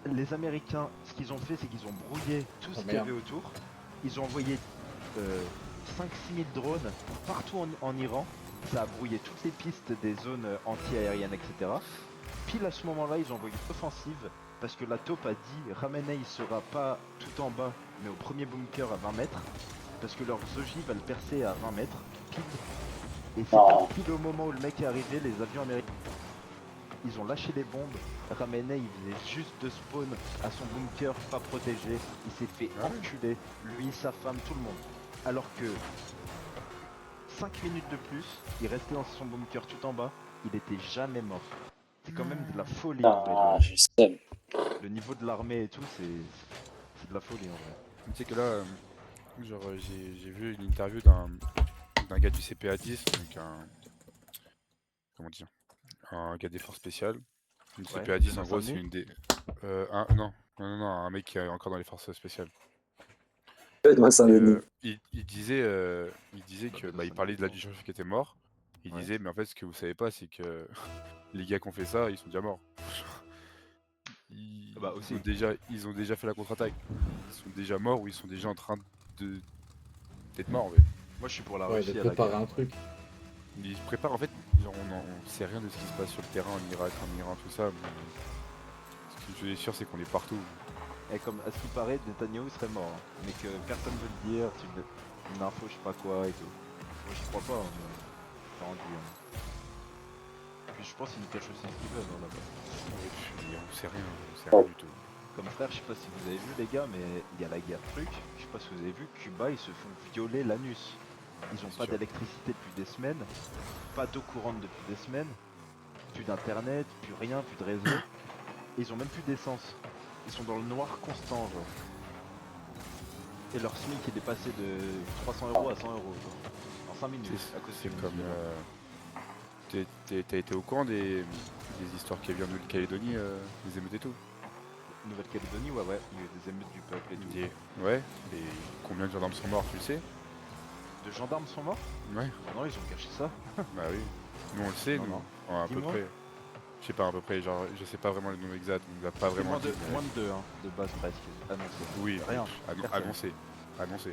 Les Américains, ce qu'ils ont fait, c'est qu'ils ont brouillé tout ce qu'il y avait autour. Ils ont envoyé 5-6 000 drones partout en Iran. Ça a brouillé toutes les pistes des zones anti-aériennes, etc. Pile à ce moment-là, ils ont envoyé une offensive parce que la taupe a dit Ramenei sera pas tout en bas, mais au premier bunker à 20 mètres, parce que leurs ogives va le percer à 20 mètres, pile. Et c'est Non. pile au moment où le mec est arrivé, les avions américains, ils ont lâché les bombes. Ramenei, il venait juste de spawn à son bunker, pas protégé. Il s'est fait Ah ouais. enculer, lui, sa femme, tout le monde. Alors que 5 minutes de plus, il restait dans son bunker tout en bas, il était jamais mort. C'est quand même de la folie en vrai. Ah, je sais. Le niveau de l'armée et tout, c'est de la folie en vrai. Tu sais que là, genre, j'ai vu une interview d'un gars du CPA 10, donc comment dire, un gars des forces spéciales. Le Ouais, CPA de 10 en gros c'est Saint-Denis. une des... non, un mec qui est encore dans les forces spéciales. Moi, Et, il disait que, Bah, il parlait de l'adjudant chef qui était mort. Il Ouais. disait, mais en fait, ce que vous savez pas, c'est que les gars qui ont fait ça, ils sont déjà morts. Bah, aussi. Ils ont déjà fait la contre-attaque. Ils sont déjà morts ou ils sont déjà en train d'être morts. En fait. Moi je suis pour la Ouais, Russie de à la préparer guerre. un truc. Ils se préparent en fait, genre, on sait rien de ce qui se passe sur le terrain en Irak, en Iran, tout ça. Mais ce qui je suis sûr, c'est qu'on est partout. Et comme à ce qui paraît, Netanyahu serait mort, hein, mais que personne veut le dire, c'est une info, je sais pas quoi et tout. Moi j'y crois pas, hein, mais c'est rendu. Puis je pense qu'ils nous cachent aussi ce qu'ils veulent hein, là-bas. Et on sait rien du tout. Comme frère, je sais pas si vous avez vu les gars, mais il y a la guerre truc. Je sais pas si vous avez vu, Cuba ils se font violer l'anus. Ils ont C'est pas sûr. d'électricité depuis des semaines, pas d'eau courante depuis des semaines, plus d'internet, plus rien, plus de réseau. Et ils ont même plus d'essence. Ils sont dans le noir constant genre. Et leur SMIC il est passé de 300 € à 100 € genre, en 5 minutes à cause C'est du comme. T'as été au courant des histoires qu'il y a eu en Nouvelle-Calédonie, des émeutes et tout. Nouvelle-Calédonie, ouais, il y a eu des émeutes du peuple et tout. Ouais, et combien de gendarmes sont morts, tu le sais? De gendarmes sont morts? Ouais, Ah non, ils ont caché ça. bah oui. Nous on le sait, Non, nous. non. Enfin, à peu Dis-moi. près. Je sais pas, à peu près, genre, je sais pas vraiment le nom exact, on nous a pas C'est vraiment moins dit. de, mais- moins de 2 hein, de base presque, annoncé. Oui, Rien. Personne. annoncé. Annoncé.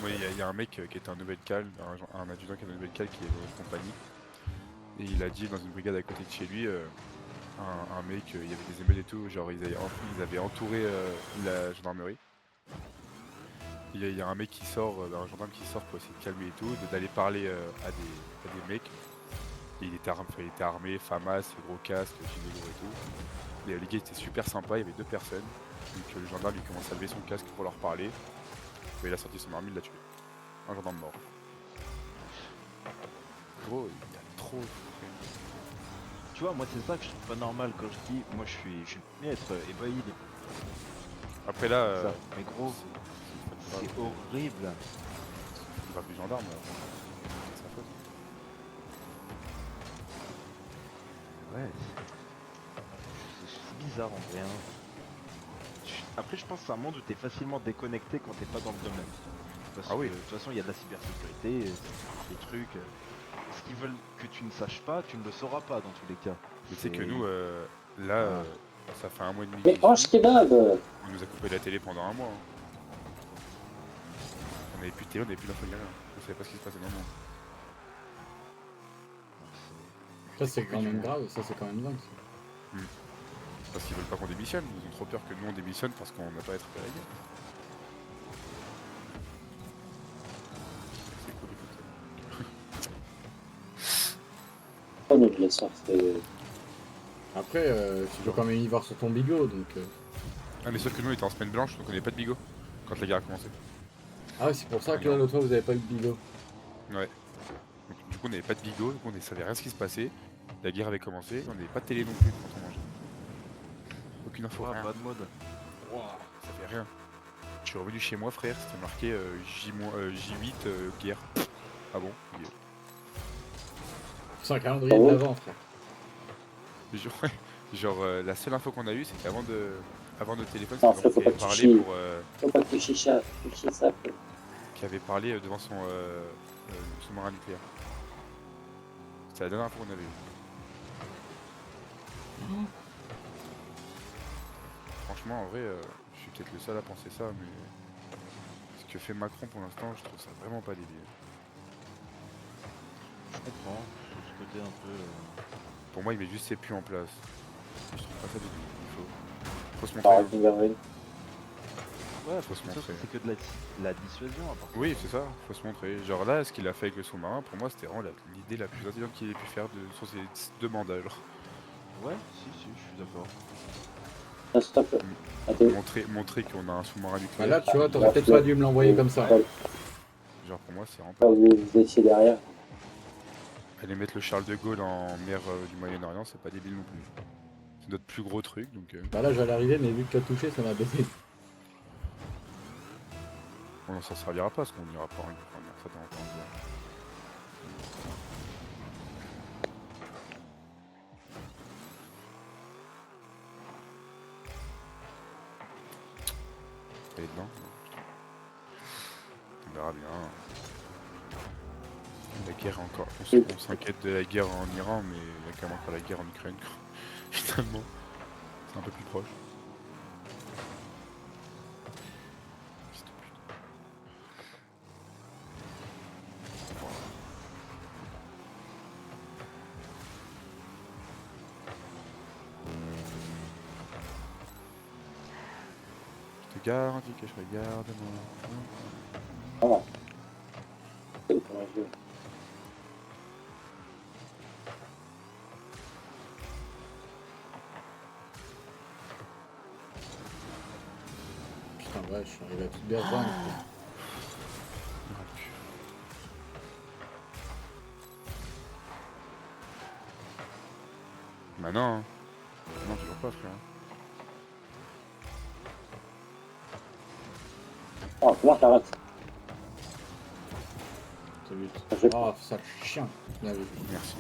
Moi, il y a un mec qui était en Nouvelle-Cal, un adjudant qui est en Nouvelle-Cal qui est dans notre compagnie. Et il a dit dans une brigade à côté de chez lui, un mec, il y avait des émeutes et tout, genre ils avaient entouré la gendarmerie. Il y a un mec qui sort, un gendarme qui sort pour essayer de calmer et tout, d'aller parler à des mecs. Et il était armé, FAMAS, gros casque, gilet lourd et tout. Et les gars étaient super sympas, il y avait 2 personnes. Donc le gendarme il commence à lever son casque pour leur parler. Et il a sorti son arme, il l'a tué. Un gendarme mort. Gros, il y a trop. Tu vois, moi c'est ça que je trouve pas normal quand je dis, moi je suis le premier à être ébahi des Après là, ça. Mais gros, c'est horrible. c'est grave du gendarme, c'est sa faute. Ouais, c'est bizarre en vrai. Hein. Après, je pense que c'est un monde où t'es facilement déconnecté quand t'es pas dans le domaine. Parce Ah oui. que de toute façon, il y a de la cybersécurité, des trucs. Ce qu'ils veulent que tu ne saches pas, tu ne le sauras pas dans tous les cas. Mais tu sais que C'est- nous, là, ça fait 1 mois et demi Mais que j'y mange suis. kebab. On nous a coupé la télé pendant 1 mois. Hein. On avait plus de télé, on avait plus d'infos, rien. On savait pas ce qui se passait dans le monde. Ça, c'est quand même grave, ça, c'est quand même dingue. Ça. Parce qu'ils veulent pas qu'on démissionne, ils ont trop peur que nous on démissionne parce qu'on n'a pas à être à la guerre. C'est cool, écoute. On nous le sort, c'est. Après, tu peux quand même y voir sur ton bigot, donc... Ah mais sauf que nous on était en semaine blanche, donc on n'avait pas de bigot quand la guerre a commencé. Ah ouais, c'est pour ça que là, l'autre fois, vous avez pas eu de bigot. Ouais. Donc, du coup on n'avait pas de bigot, donc on ne savait rien ce qui se passait. La guerre avait commencé, on n'avait pas de télé non plus quand on mangeait. Aucune info, Ouais, rien. pas de mode. Ça fait rien. Je suis revenu chez moi frère, c'était marqué J8 guerre. Ah bon? Ok. C'est un calendrier de l'avant, frère. Genre, la seule info qu'on a eue c'était avant notre téléphone, Non, c'était faut vraiment pas qui que avait tu parlé chies. Faut pas que tu chiches ça. qui avait parlé devant son sous-marin nucléaire. C'est la dernière info qu'on avait eue. Franchement, en vrai, je suis peut-être le seul à penser ça, mais ce que fait Macron pour l'instant, je trouve ça vraiment pas débile. Je comprends, sur ce côté un peu. Pour moi, il met juste ses puits en place. Je trouve pas ça débile. Faut se Par montrer. Ragnarok. Ouais, Faut se ça, montrer. c'est que de la dissuasion à part. Oui, c'est ça, faut se montrer. Genre là, ce qu'il a fait avec le sous-marin, pour moi, c'était vraiment l'idée la plus intelligente qu'il ait pu faire sur ses 2 mandats. Genre. Ouais, si, je suis d'accord. Ah, stop. Attends. Montrer qu'on a un sous-marin Bah nucléaire. là, tu vois, t'aurais Ouais, peut-être ouais. pas dû me l'envoyer comme ça. Ouais. Genre pour moi, c'est vraiment Quand pas. vous étiez derrière. Aller mettre le Charles de Gaulle en mer du Moyen-Orient, c'est pas débile non plus. C'est notre plus gros truc, donc Bah là, j'allais arriver, mais vu que tu as touché, ça m'a baissé. on s'en servira pas, parce qu'on n'ira pas en guerre. Ça dans longtemps, en guerre. Elle est dedans non, putain. On verra bien. La guerre est encore. On s'inquiète de la guerre en Iran, mais il y a quand même encore la guerre en Ukraine. Quoi. Finalement, c'est un peu plus proche. S'il te plaît. Je te garantis que je regarde moi. Vraiment. C'est pour un jeu. Putain, ouais, je suis arrivé à toute berzingue. Bah non, hein. Non, toujours pas, frère. Oh, comment t'arrêtes? C'est vite. Je- Oh, sale chien. Bien vu. Merci.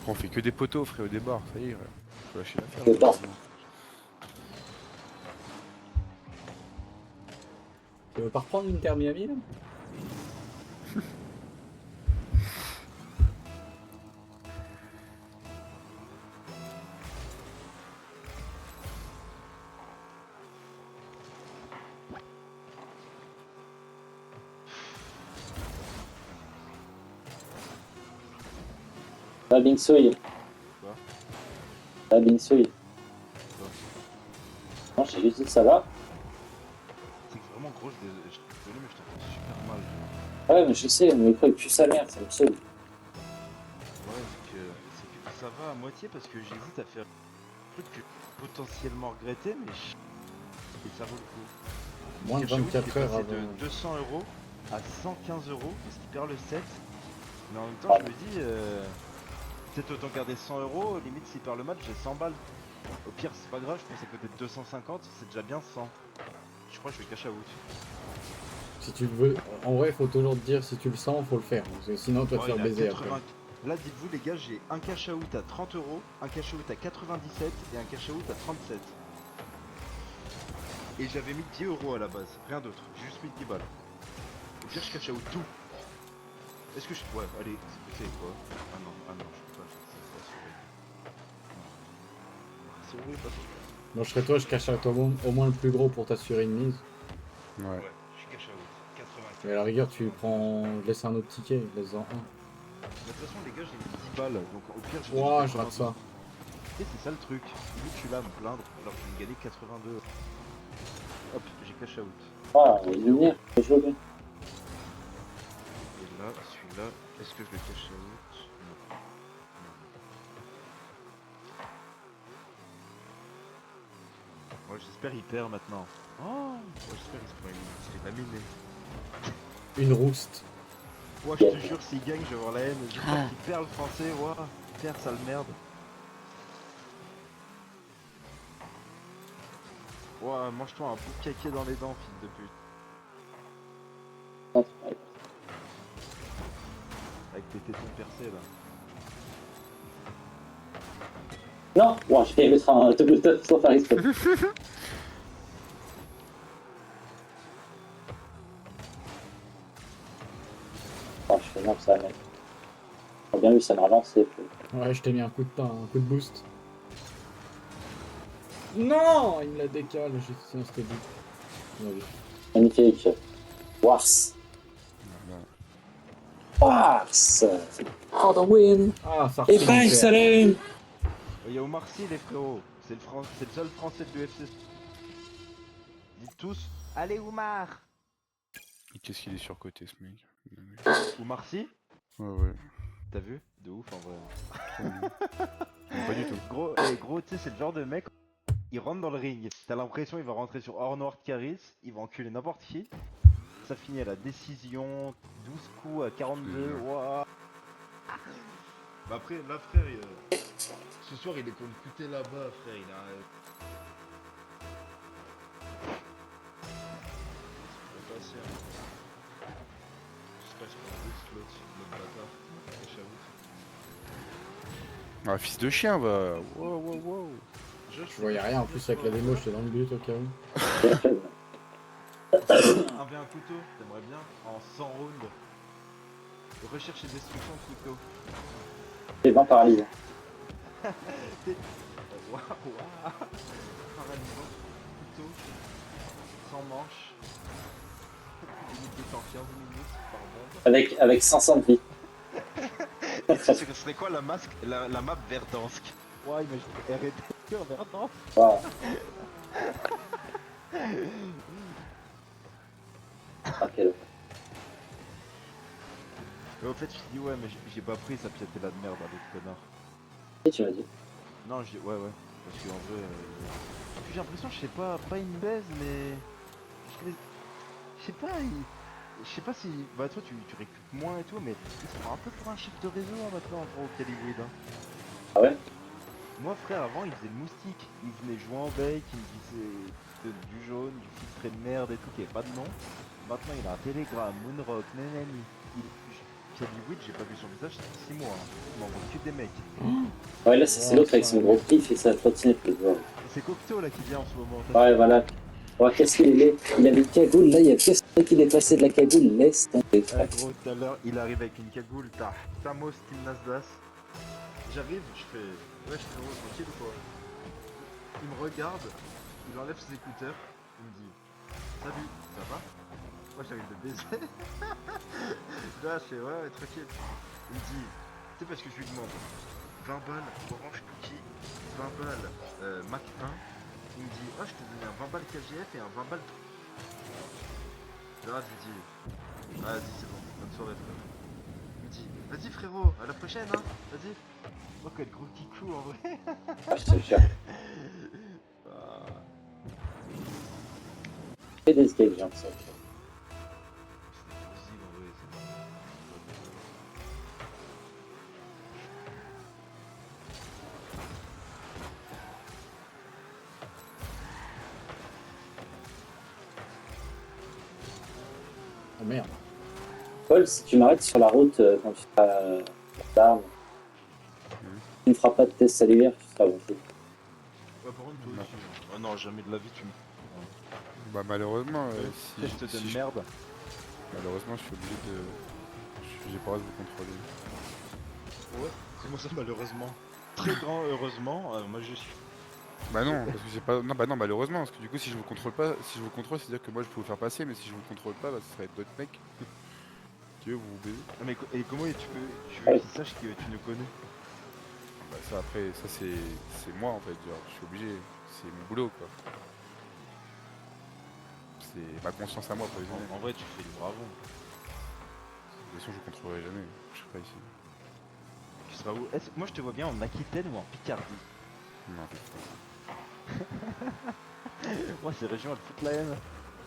On fait que des poteaux, frère, au départ, ça y est. Faut lâcher l'affaire. C'est pas. Tu veux pas reprendre l'Inter Miami là? La Bingsui. Quoi? La Bingsui. Quoi? Non, j'ai juste dit que ça va. C'est que vraiment gros, je suis désolé, mais je te fais super mal. Ah ouais, mais je sais, mon micro il pue sa mère, ça me saoule. Ouais, c'est que ça va à moitié parce que j'hésite à faire un truc que je peux potentiellement regretter, mais et ça vaut le coup. Moins de Cash Out, 24 il est heures passé avant. de 200 € à 115 € parce qu'il perd le 7. Mais en même temps, je me dis, peut-être autant garder 100 €, limite s'il perd le match, j'ai 100 balles. Au pire, c'est pas grave, je pense à côté de 250, c'est déjà bien 100. Je crois que je vais cash out. Si tu le veux, en vrai, faut toujours te dire si tu le sens, faut le faire. Parce que sinon, tu vas te Ouais, faire il a baiser 80. après. Là, dites-vous, les gars, j'ai un cash out à 30 €, un cash out à 97 et un cash out à 37. Et j'avais mis 10 € à la base, rien d'autre, j'ai juste mis 10 balles. Au pire, je cash out tout. Est-ce que je. Ouais, allez, c'est quoi? Ah non, je peux pas faire ça, c'est pas sûr. C'est horrible, pas sûr. Moi, je serais toi, je cache au moins le plus gros pour t'assurer une mise. Ouais. Ouais, je suis cash out, 84. Mais à la rigueur, tu prends. Laisse un autre ticket, laisse-en un. De toute façon, les gars, j'ai mis 10 balles, donc au pire, j'ai Ouah, mis je rate ça. Et c'est ça le truc. Vu que je suis là à me plaindre, alors que je vais me gagner 82. Hop, j'ai cash out. Ah, il est lumière, c'est chaud bien. Et là, celui-là, est-ce que je le cash out? Non. Ouais, j'espère il perd maintenant. Oh, ouais, j'espère qu'il va miner. Une rouste. Ouais, je te jure, s'il gagne, je vais avoir la haine. J'espère qu'il perd le français. Ouah, il perd, sale merde. Ouah, mange-toi un bout de caquet dans les dents, fils de pute. Avec tes tétons percés là. Non, bon, je vais mettre un double top sans faire exprès. Oh, je fais non, ça va mettre. J'ai bien vu, ça m'a relancé. Ouais, je t'ai mis un coup de pain, un coup de boost. Non, il me la décale, j'ai tiens, c'était dit. Bien vu. Magnifique. Wars. Voilà. Wars. For the win. Ah, ça Et refait bang, une paire. salut. Il y a Omar Sy, les frérots. C'est le seul français de l'UFC. Dites tous, allez Oumar. Et qu'est-ce qu'il est surcoté ce mec. Oumar Sy. Ouais. T'as vu? De ouf en vrai. Trop nul. Non, pas du tout. Gros, tu sais, c'est le genre de mec, il rentre dans le ring, t'as l'impression il va rentrer sur Hornord Caris, il va enculer n'importe qui. Ça finit à la décision, 12 coups à 42, waouh. Bah après, là frère, ce soir il est contre Couté là-bas, frère, il a... C'est pas passé, hein. J'espère que c'est pas un slot, le bâtard, j'avoue. Ah, fils de chien, va. Wow. Je voyais rien en plus avec la démo, j'étais dans le but au cas où. Un v1 couteau, t'aimerais bien en 100 rounds. Recherche et destruction de couteau. Les 20 paralysés. Waouh. Paralysant, couteau, sans manche. Limite de temps 15 minutes par bombe. Avec 500 de vie. Ce serait quoi la map Verdansk? Ouah, imagine R&D en Verdansk. Wow. Ah, quel... Mais au fait, je dis ouais, mais j'ai pas pris sa pièce de la merde avec connard. Et tu m'as dit. Non, je dis ouais. Parce qu'en vrai, j'ai l'impression, je sais pas une baise, mais. Je sais pas, je sais pas si. Bah, toi, tu récupères moins et tout, mais il se prend un peu pour un chef de réseau hein, maintenant, en gros, au Calibride. Hein. Ah ouais? Moi, frère, avant, il faisait le moustique. Il venait jouer en bake, il me disait du jaune, du filtré de merde et tout, qui avait pas de nom. Maintenant, il a un Telegram, Moonrock, nanani. Calibride, j'ai pas vu son visage depuis 6 mois. Hein. Il m'envoie que des mecs. Ouais, là, c'est l'autre avec son gros pif et sa trottinette. C'est Cocteau là qui vient en ce moment. Ouais, voilà. Ouais, qu'est-ce qu'il est? Il avait une cagoule, là, il y a qu'est-ce qu'il est passé de la cagoule, laisse tomber. Ah, gros, tout à l'heure, il arrive avec une cagoule, t'as Tamos Team Nasdas. J'arrive, je fais ouais, je frérot, tranquille ou quoi? Il me regarde, il enlève ses écouteurs, il me dit salut, ça va? Moi j'arrive de baiser. Là, je fais ouais, tranquille. Il me dit, tu sais, parce que je lui demande 20 balles Orange Cookie, 20 balles Mac 1. Il me dit, oh, je t'ai donné un 20 balles KGF et un 20 balles. Là, je lui dis, vas-y, c'est bon, bonne soirée, frère. Il me dit, vas-y, frérot, à la prochaine, hein, vas-y. Oh, quel gros kikou en vrai. Ah, je te jure. Fais des escapes, j'ai l'impression. Oh merde. Paul, si tu m'arrêtes sur la route quand tu seras l'arme, tu ne feras pas de test cellulaire, tu seras bon. Ouais, par contre, toi aussi. Oh non, jamais de la vie, tu me. Bah malheureusement, si Je te donne si merde. malheureusement je suis obligé de. J'ai pas le droit de vous contrôler. Ouais, comment ça, malheureusement? Très grand heureusement, moi je suis. Bah non, parce que j'ai pas. Non, bah non, malheureusement, parce que du coup, si je vous contrôle pas, si je vous contrôle, c'est-à-dire que moi je peux vous faire passer, mais si je vous contrôle pas, bah, ce serait d'autres mecs qui eux vous baiser. Ah, mais et comment tu veux qu'ils sachent que tu nous connais? Bah ça après, ça c'est moi en fait, genre, je suis obligé, c'est mon boulot quoi. C'est ma conscience à moi pour les années. En vrai, tu fais du bravo. De toute façon, je vous contrôlerai jamais, je serai pas ici. Tu seras où? Moi je te vois bien en Aquitaine ou en Picardie. Non, t'es fou. Moi, ces régions elles foutent la haine.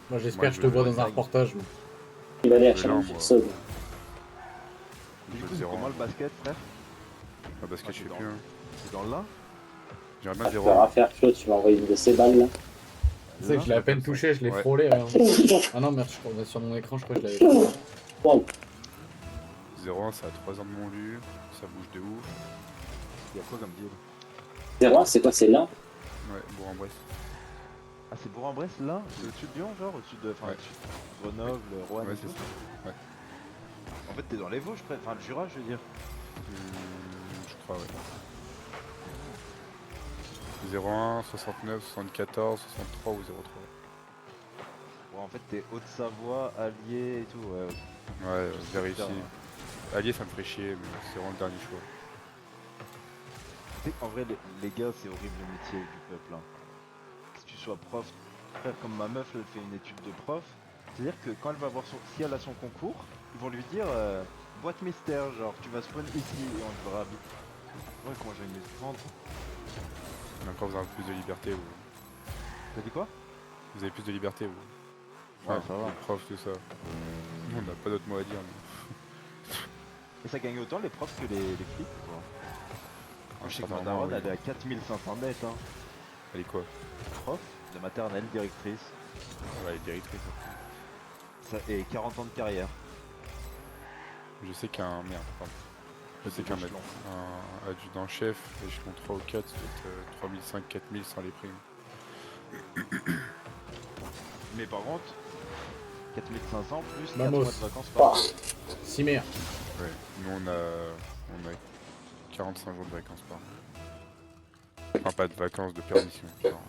Moi j'espère Moi, que je te vois dans un direct. reportage. moi. Il va aller à Mais non, Chalon-sur-Saône. Du Je coup, le c'est zéro. comment le basket, frère? Ah, parce que je fais plus, hein. C'est dans l'un? J'aimerais Ah, bien tu zéro. peux rien faire, Claude, tu m'as envoyé une de ces balles là. Tu sais que je l'ai à peine touché, je l'ai Ouais. frôlé. Hein. Ah non, merde, je crois sur mon écran, je crois que je l'avais frôlé. Wow. 0-1, ça a 3 ans de mon lu, ça bouge de ouf. Il y a quoi comme deal? 0-1, c'est quoi? C'est l'un? Ouais, Bourg-en-Bresse. Ah, c'est Bourg-en-Bresse là? C'est au-dessus de Lyon, genre? Au-dessus de. Enfin, Ouais. au-dessus de Grenoble, Rouen Ouais, et c'est tout. ça. Ouais. En fait, t'es dans les Vosges, enfin, le Jura, je veux dire. Je crois, ouais. 01, 69, 74, 63 ou 03. Ouais, en fait, t'es Haute-Savoie, Allier et tout, ouais. Ouais, Je sais vers pas, ici. putain. Allier, ça me ferait chier, mais c'est vraiment le dernier choix. En vrai, les gars, c'est horrible le métier du peuple. Hein. Que tu sois prof, frère, comme ma meuf, elle fait une étude de prof. C'est-à-dire que quand elle va voir si elle a son concours, ils vont lui dire boîte mystère, genre tu vas spawn ici et on te verra vite. Ouais, comment je vais me prendre. Encore vous avez plus de liberté, vous. T'as dit quoi? Vous avez plus de liberté, vous. Ouais, ça va. Les profs, tout ça. Nous, on n'a pas d'autre mot à dire. Mais... Et ça gagne autant les profs que les flics, quoi. Un Je sais que certain ma moment, daronne, oui. elle est à 4500 net, hein. Elle est quoi? Prof de maternelle, directrice. Ouais, elle est directrice. Ça, et 40 ans de carrière. Je sais qu'un... Merde, pardon. Je sais qu'un échelon. un adjudant-chef, échelon 3 ou 4, ça va être 3005-4000 sans les primes. Mais par contre, 4500 plus 4 Vamos. mois de vacances par an. Cimer. Ouais. Nous, on a 45 jours de vacances par an. Enfin, pas de vacances, de permission. Genre.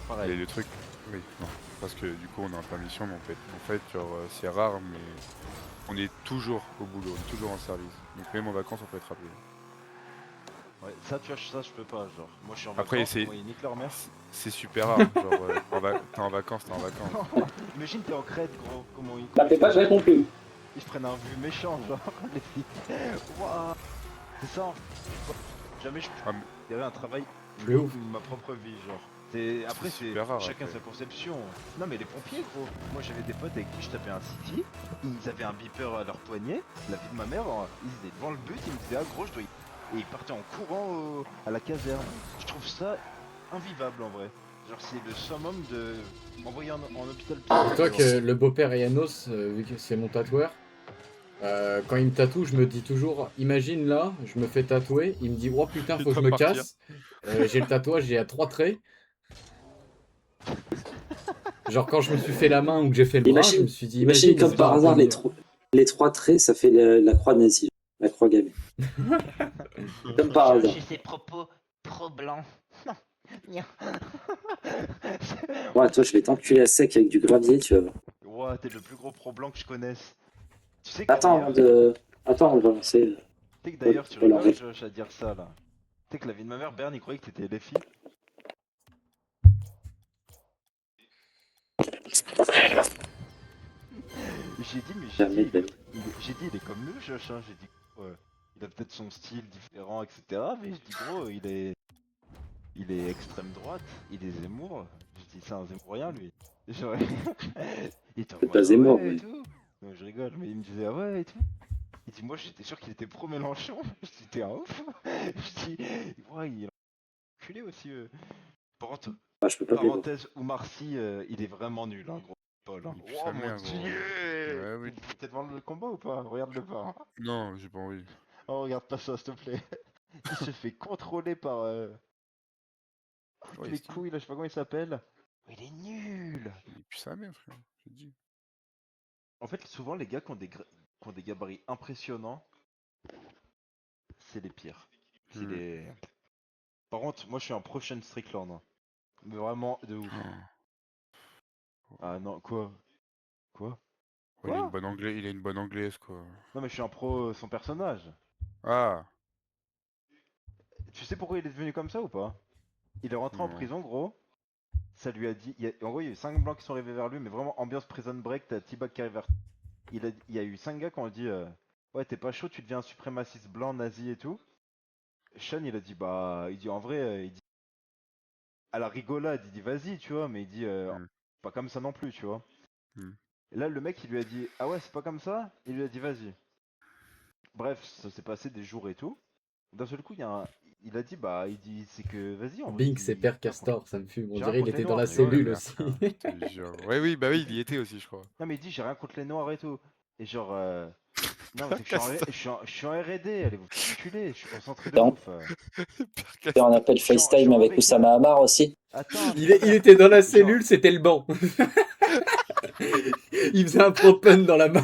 Pareil. Et le truc, oui, non. Parce que du coup, on est en permission, mais en fait genre, c'est rare, mais on est toujours au boulot, on est toujours en service. Donc même en vacances, on peut être appelé. Ouais, ça, tu vois, ça, je peux pas, genre. Moi, je suis en Après, vacances, c'est- moi, ils niquent leur mère. C'est super rare, genre, t'es en vacances, t'es en vacances. Imagine, t'es en Crète, gros. Comment ils. Bah, fais pas, je réponds plus. Ils se prennent un vu méchant, genre, les filles. Waouh. C'est ça. Jamais je. Ah, mais- Il y avait un travail. De ouf. Ma propre vie, genre. Après, c'est super rare, chacun après. sa conception. Non, mais les pompiers, gros. Moi, j'avais des potes avec qui je tapais un city. Ils avaient un beeper à leur poignet. La vie de ma mère, ils étaient devant le but. Ils me disaient, ah, gros, je dois y. Et ils partaient en courant à la caserne. Je trouve ça invivable en vrai. Genre, c'est le summum de m'envoyer en hôpital Dis-toi psychiatrique. que le beau-père Yanos, vu que c'est mon tatoueur, quand il me tatoue, je me dis toujours, imagine là, je me fais tatouer, il me dit, oh putain, faut que je doit me partir. casse. J'ai le tatouage, j'ai à 3 traits. Genre quand je me suis fait la main ou que j'ai fait le bras, je me suis dit, Imagine comme c'est par pas hasard, un peu les 3 traits, ça fait la croix nazie. La croix gammée. Comme par hasard. J'ai ses propos pro-blancs. Ouais, toi, je vais t'enculer à sec avec du gravier, tu vas voir. Ouah, t'es le plus gros pro blanc que je connaisse. Tu sais que Attends, d'ailleurs, Attends, on va lancer. tu sais que d'ailleurs, tu Voilà. rigoles, Josh, à dire ça là. Tu sais que la vie de ma mère, Berne, il croyait que t'étais LFI. J'ai dit, mais Jamais de la vie. j'ai dit, il est comme nous, Josh. Hein. J'ai dit, il a peut-être son style différent, etc. Mais je dis, gros, il est extrême droite, il est Zemmour. Je dis, c'est un Zemmourien, lui. Genre, il était en C'est mode, pas ah Zemmour, ouais, et mais- tout. Non, je rigole, mais il me disait, ah ouais, et tout. Il dit, moi, j'étais sûr qu'il était pro-Mélenchon. Je dis, t'es un ouf. Je dis, ouais, il est enculé aussi. Par contre, Ah, je peux pas répondre. parenthèse, Oumar Sy, il est vraiment nul, hein, gros. Paul, hein. Il pue Oh sa mon mère, gros. dieu! Ouais, oui. T'es devant le combat ou pas? Regarde-le pas. Hein. Non, j'ai pas envie. Oh, regarde pas ça, s'il te plaît. Il se fait contrôler par. Ouais, les il- couilles là, je sais pas comment il s'appelle. Il est nul! Il pue sa mère, frère. J'ai dit. En fait, souvent, les gars qui ont des gabarits impressionnants, c'est les pires. C'est Hmm. les. Par contre, moi je suis un prochain Strickland. Hein. Mais vraiment de ouf. Ah non, quoi? Quoi? Ouais, il a Quoi? une bonne anglais, il a une bonne anglaise, quoi. Non, mais je suis un pro son personnage. Ah, Tu sais pourquoi il est devenu comme ça ou pas? Il est rentré en Non. prison, gros. Ça lui a dit. En gros, il y a eu 5 blancs qui sont arrivés vers lui, mais vraiment ambiance prison break. T'as T-Bag qui arrive vers. Il y a eu 5 gars qui ont dit ouais, t'es pas chaud, tu deviens un suprémaciste blanc, nazi et tout. Sean, il a dit bah. Il dit en vrai, il dit. À la rigolade, il dit vas-y, tu vois, mais il dit pas comme ça non plus, tu vois. Hmm. Et là, le mec, il lui a dit ah ouais, c'est pas comme ça. Il lui a dit vas-y. Bref, ça s'est passé des jours et tout. D'un seul coup, il a dit bah, il dit c'est que vas-y. En vrai, Bink, il c'est dit, Père viens, Castor, ça me fume. On j'ai dirait il raconté était dans noir, la tu vois, cellule merde, aussi. frère, je te jure. Ouais, oui, bah oui, il y était aussi, je crois. Non mais il dit j'ai rien contre les noirs et tout. Et genre non mais c'est que je suis en R&D, allez vous enculer, je suis concentré de Non. ouf. Faire un appel Je suis en FaceTime avec avec Oussama Hamar aussi. Attends, Il était dans la cellule, c'était le banc. Il faisait un propane dans la map.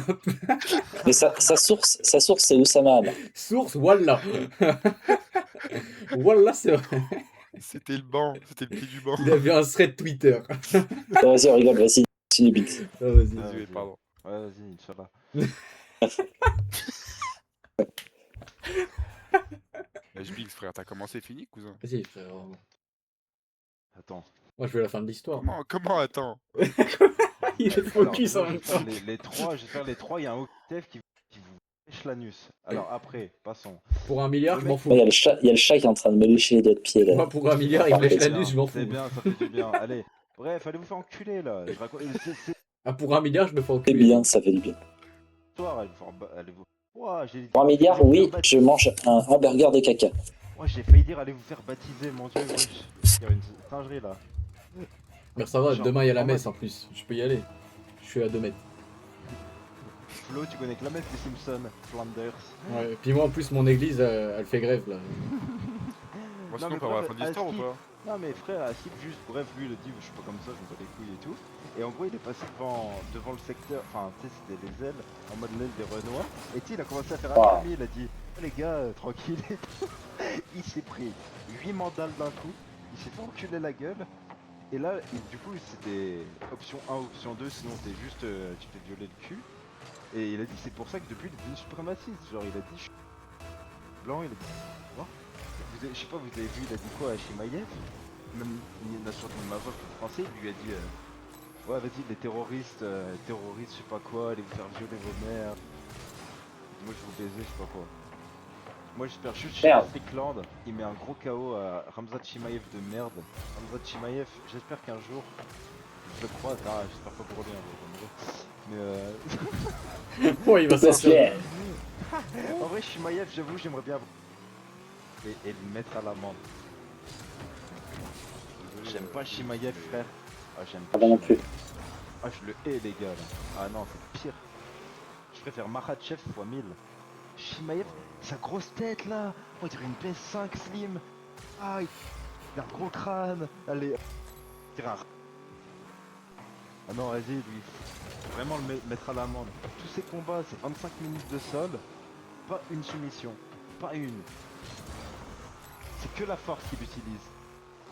Mais sa source, c'est Oussama Hamar. Source, voilà. Voilà, c'est vrai. C'était le banc, c'était le pied du banc. Il avait un thread Twitter. Non, vas-y, on rigole, vas-y, continue, Bix. Ah, vas-y. Ah, Désolé, vas-y. pardon. Ouais vas-y, Inch'Allah. HBX frère, t'as commencé, fini cousin. Vas-y, frère. Attends. Moi, je veux la fin de l'histoire. Comment attends? Il est Alors, focus déjà, en je vais même faire temps. les trois, je vais faire les trois, il y a un Octef qui vous lèche l'anus. Alors après, passons. Pour 1 milliard, Le je m'en mec- fous. Il y a le chat qui est en train de me lécher les doigts de pied là. Moi, pour 1 milliard, il me Parfait. lèche l'anus, je m'en C'est fous. bien, ça fait du bien. Allez, bref, allez vous faire enculer là. Je raconte Ah, pour 1 milliard, je me fais C'est enculer. bien, ça fait du bien. l'histoire, allez vous. Ouah, j'ai dit. Pour 1 milliard, allez vous oui, faire baptiser. je mange un hamburger de caca. Moi j'ai failli dire allez vous faire baptiser, mon dieu, wesh. Il y a une singerie là. Mais ça va, Genre, demain, il y a la en messe en plus. Je peux y aller. Je suis à 2 mètres. Flo, tu connais que la messe des Simpsons, Flanders. Ouais. Puis moi, en plus, mon église, elle fait grève là. Moi Non, sinon mais on peut avoir la bref, fin de l'histoire ou Aski- pas? Non mais frère, Asip juste, bref, lui il a dit je suis pas comme ça, je me bats les couilles et tout. Et en gros il est passé devant le secteur, enfin tu sais c'était les ailes, en mode l'aile des Renois. Et tu sais il a commencé à faire un Wow. ami, il a dit oh, les gars, tranquille et tout. Il s'est pris 8 mandales d'un coup, il s'est fait enculer la gueule. Et là, du coup c'était option 1, option 2, sinon t'es juste, tu te fais violer le cul. Et il a dit c'est pour ça que depuis il est devenu suprémaciste, genre il a dit je suis blanc, il a dit quoi. Je sais pas, vous avez vu, il a dit quoi à Chimaïev? Même il a surtout ma voix français, il lui a dit ouais vas-y les terroristes, je sais pas quoi, allez vous faire violer vos mères. Moi je vous baiser, je sais pas quoi. Moi j'espère juste chez Merde. Strickland, il met un gros KO à Ramzat Chimaev de merde. Ramzat Chimaev, j'espère qu'un jour, je le croise, ah, j'espère pas pour lui un jour, mais Ouais, il va sortir. Laisse-les. en vrai Chimaev j'avoue j'aimerais bien et le mettre à l'amende. J'aime pas Chimaev frère. Ah j'aime pas Ah bah non Chimaev. plus. Ah je le hais les gars là. Ah non c'est pire. Je préfère Makhachev x 1000. Chimaev, sa grosse tête là. On dirait une PS5 slim. Ah il a un gros crâne. Allez. On dirait un... Ah non vas-y lui. Faut vraiment le mettre à l'amende. Tous ces combats c'est 25 minutes de sol. Pas une soumission. Pas une. C'est que la force qu'il utilise.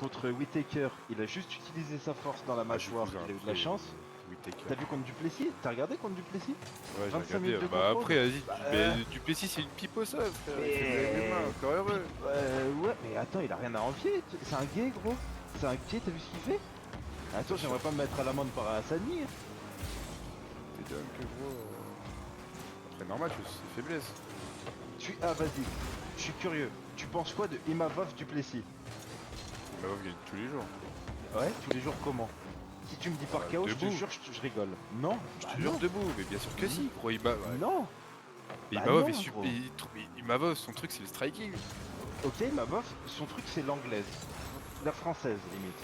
Contre Whittaker, il a juste utilisé sa force dans la mâchoire, il a eu de la chance. T'as vu contre Duplessis? T'as regardé contre Duplessis? Ouais, j'ai 25 regardé. minutes de Bah contrôle. après, vas-y, Bah, Duplessis c'est une pipe au sol, frère. Il Mais- fait de la MMA, encore heureux. Ouais, mais attends, il a rien à envier. C'est un gay, gros. C'est un gay, t'as vu ce qu'il fait? Attends, j'aimerais pas me mettre à l'amende par Hassani. T'es dingue que gros. Après, normal, c'est faiblesse. Ah, vas-y. Je suis curieux. Tu penses quoi de Imavov Duplessis? Bah, on gagne tous les jours. Ouais, tous les jours comment? Si tu me dis par Bah, KO, je te debout. jure, je rigole. Non, Je te jure debout, mais bien sûr que si, gros. non. Mais Bah Imavov, non, il suit- gros. Imavov, son truc c'est le striking. Ok, Imavov, son truc c'est l'anglaise. La française, limite.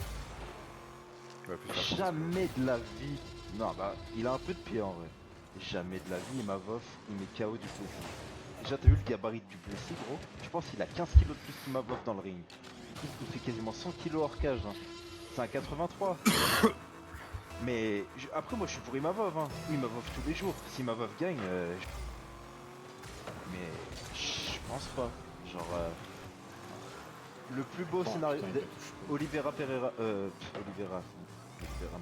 Ouais, plus la France, Jamais de la vie. Non, bah, il a un peu de pied en vrai. Jamais de la vie, Imavov, il met KO du Plessis. Déjà, t'as vu le gabarit du Plessis, gros? Je pense qu'il a 15 kilos de plus qu'Imavov dans le ring. Il fait quasiment 100 kilos hors cage. Hein. C'est un 83. Mais après, moi je suis pour Imavov. Hein. Imavov tous les jours. Si Imavov gagne, mais je pense pas. Genre, le plus beau Oh, scénario. putain, il m'a touché. Oliveira Pereira. Oliveira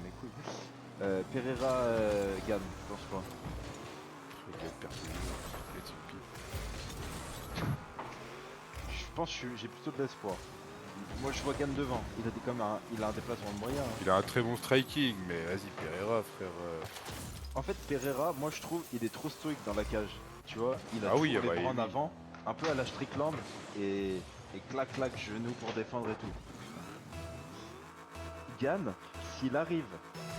mes couilles. Pereira gagne, je pense pas. Le gars de personne. Et tu pipe. Je pense que j'ai plutôt de l'espoir. Moi je vois Gann devant. Il a il a un déplacement de moyen. Hein. Il a un très bon striking, mais vas-y, Pereira, frère. En fait, Pereira, moi je trouve, il est trop stoïque dans la cage. Tu vois, il a Ah toujours oui, les bah, bras en oui. avant, un peu à la Strickland, et clac clac genou pour défendre et tout. Gann, s'il arrive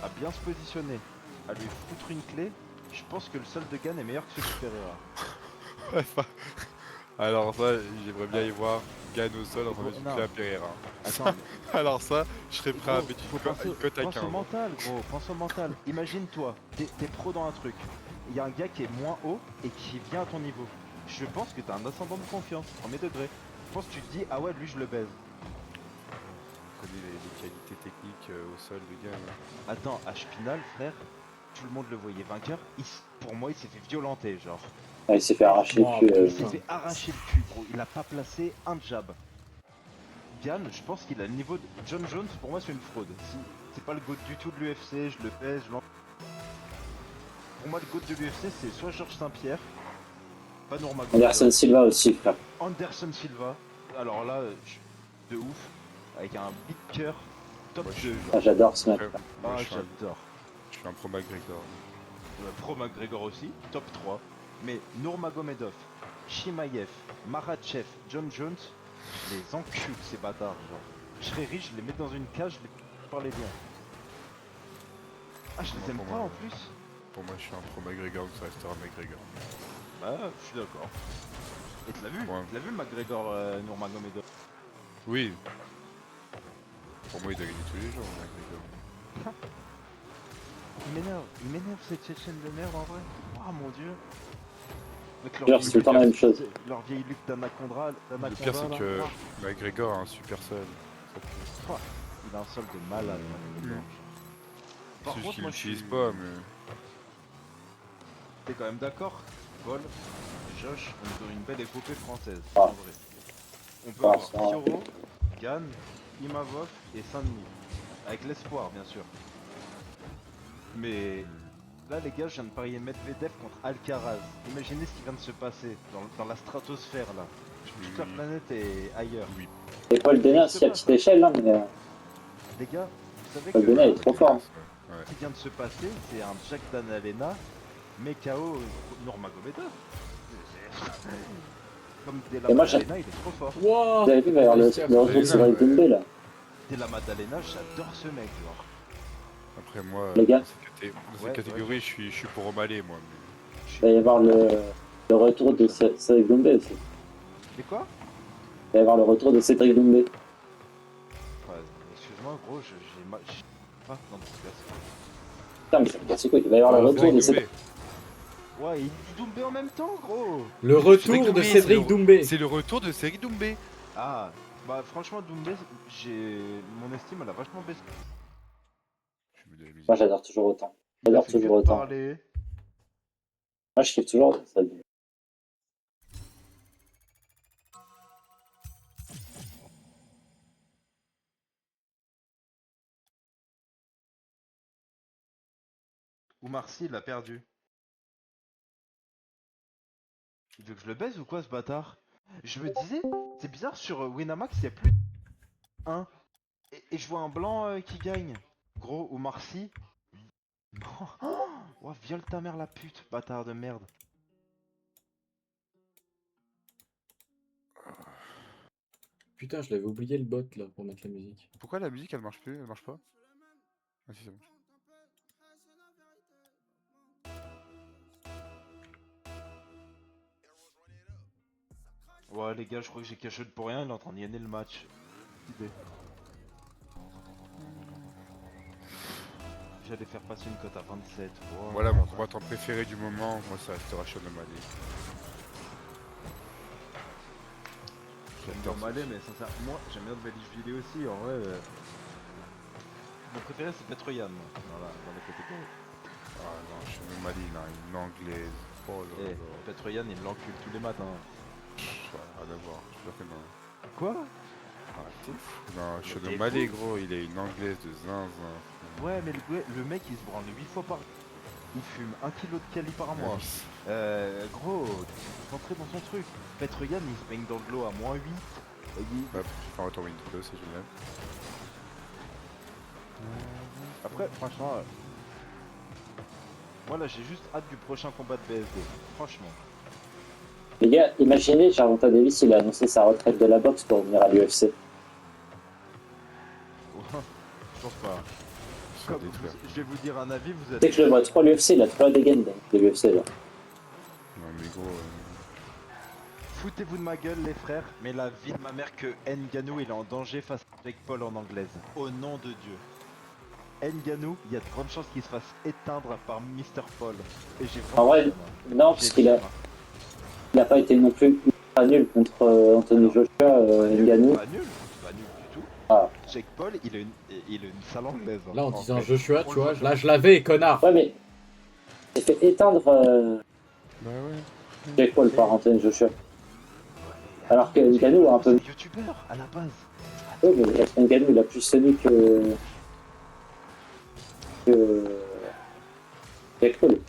à bien se positionner, à lui foutre une clé, je pense que le sol de Gann est meilleur que celui de Pereira. Alors ça, j'aimerais bien y voir Gann au sol en train de Non. souffler à Pereira. Attends, Alors ça, je serais prêt à gros, mettre faut une cote à pense 15. au mental, gros, pense au mental. Imagine-toi, t'es pro dans un truc, il y a un gars qui est moins haut et qui vient à ton niveau. Je pense que t'as un ascendant de confiance, premier degré. Je pense que tu te dis, ah ouais, lui je le baise. Je connais les qualités techniques au sol de Gann. Attends, à Spinal, frère, tout le monde le voyait vainqueur. Pour moi, il s'est fait violenter, genre. Ah, il s'est fait arracher Oh, le cul. Il s'est fait arracher le cul, gros. Il a pas placé un jab. Gann, je pense qu'il a le niveau de John Jones. Pour moi, c'est une fraude. Si c'est pas le GOAT du tout de l'UFC, je le pèse, Pour moi, le GOAT de l'UFC, c'est soit Georges Saint-Pierre, pas Nurmagomedov. Anderson Silva aussi, frère. Anderson Silva, alors là, de ouf, avec un beat cœur, top Moi, 2. genre. Ah, j'adore ce mec. Après, Ah, moi, je suis j'adore. un pro McGregor. Pro McGregor aussi, top 3. Mais Nurmagomedov, Chimaev, Makhachev, John Jones, je les encule ces bâtards. Genre. Je serais riche, je les mets dans une cage, je les parlais bien. Ah, je les aime Pour pas moi, en plus. Pour moi, je suis un pro McGregor, donc ça restera McGregor. Ah, je suis d'accord. Et tu l'as vu Ouais. Tu l'as vu McGregor Nurmagomedov? Oui. Pour moi, il doit gagner tous les jours, McGregor. Il m'énerve cette Tchétchène de merde en vrai. Oh mon dieu. Avec leur Genre, vieille c'est tout le temps la même lutte- chose. Leur vieille lutte d'Anaconda. Le pire, c'est que McGregor a un super sol. Il a un sol de malade. McGregor. Par C'est juste contre, qu'il moi je suis. l'utilise pas, mais. T'es quand même d'accord, Paul, Josh, on est dans une belle épopée française. Ah. En vrai. On peut Ah, avoir ça. Fioro, Gann, Imavov et Saint-Denis. Avec l'espoir, bien sûr. Mais là, les gars, je viens de parier Medvedev contre Alcaraz. Imaginez ce qui vient de se passer dans la stratosphère là. Toute la planète est ailleurs. Oui. Et Paul Dena aussi à petite échelle, hein, mais Les gars, vous savez Paul Dena que est trop fort. Ouais. ce qui vient de se passer, c'est un Jack Danalena, mais KO Nurmagomedov. Comme Della Et moi, Maddalena, il est trop fort. Wouah. vous avez vu, il va y avoir le retour de Cédric Doumbé là. Della Maddalena, j'adore ce mec, genre. Après, moi, Les gars. dans cette Ouais, catégorie, je suis pour O'Malley, moi. Je Il va y avoir le retour de Cédric Doumbé aussi. Mais quoi? Il va y avoir le retour de Cédric Doumbé. Enfin, excuse-moi, gros, j'ai mal. Ah, non, Putain, mais c'est cassé quoi. Il va y avoir le retour de Cédric. ouais, il dit Doumbé en même temps, gros. Le retour de Cédric Doumbé. C'est le retour de Cédric Doumbé. Ah, bah franchement, Doumbé, mon estime, elle a vachement baissé. Je mets de la musique. Moi, j'adore toujours autant. Il a J'adore fait que toujours de autant. parler. Moi, je kiffe toujours ça. Oumar Sy, il a perdu. Il veut que je le baise ou quoi, ce bâtard? Je me disais, c'est bizarre, sur Winamax, il y a plus de 1. Et je vois un blanc qui gagne. Gros, Oumar Sy. Non. Oh, viole ta mère, la pute, bâtard de merde. Putain, je l'avais oublié le bot là pour mettre la musique. Pourquoi la musique, elle marche plus? Elle marche pas? Ah si, c'est bon. Ouais, les gars, je crois que j'ai caché pour rien, il est en train de gagner le match. Idée. J'allais faire passer une cote à 27. Wow. Voilà mon combattant préféré du moment, moi ça restera Sean O'Malley. J'aime bien O'Malley, mais sincèrement, moi j'aime bien Dvalishvili aussi. En vrai, mon préféré c'est Petroyan, moi, dans les catégories. Ah non, Sean O'Malley, il a une anglaise. Oh là Et là. Petroyan, il l'encule tous les matins. Rien à voir, je suis sûr que non. Quoi? Arrêtez. Non, Mais Sean t'es O'Malley, fou. gros, il a une anglaise de zinzin. Ouais, mais le mec il se branle 8 fois par. Il fume 1 kilo de cali par mois. Gros, rentrez dans son truc. Petroyan, il se baigne dans de l'eau à -8. Hop, je fais un retour Windows, c'est génial. Après, franchement, moi là j'ai juste hâte du prochain combat de BSD. Franchement. Les gars, imaginez, Gervonta Davis, il a annoncé sa retraite de la boxe pour venir à l'UFC. Je pense pas. Ça Comme détruire. je vais vous dire un avis, vous Tu sais allez. que je le vois trop à l'UFC, il a trop la dégaine de l'UFC là. Non mais gros, Foutez-vous de ma gueule les frères, mais la vie de ma mère que Ngannou il est en danger face à Jake Paul en anglaise. Au nom de Dieu. Ngannou, il y a de grandes chances qu'il se fasse éteindre par Mr. Paul. Et j'ai En vrai, non, parce qu'il a pas été non plus ultra nul contre Anthony Joshua, Ngannou. Pas nul du tout. Ah. Jake Paul, il a une sale anglaise. hein. Là en disant fait, Joshua, on tu le vois, voit là je l'avais, connard. Ouais, mais il s'est fait éteindre bah ouais. Jake Paul par Anthony Joshua. Alors que Ngannou a un peu. C'est youtubeur à la base. Ouais, mais Ngannou il a plus sonné que Jake Paul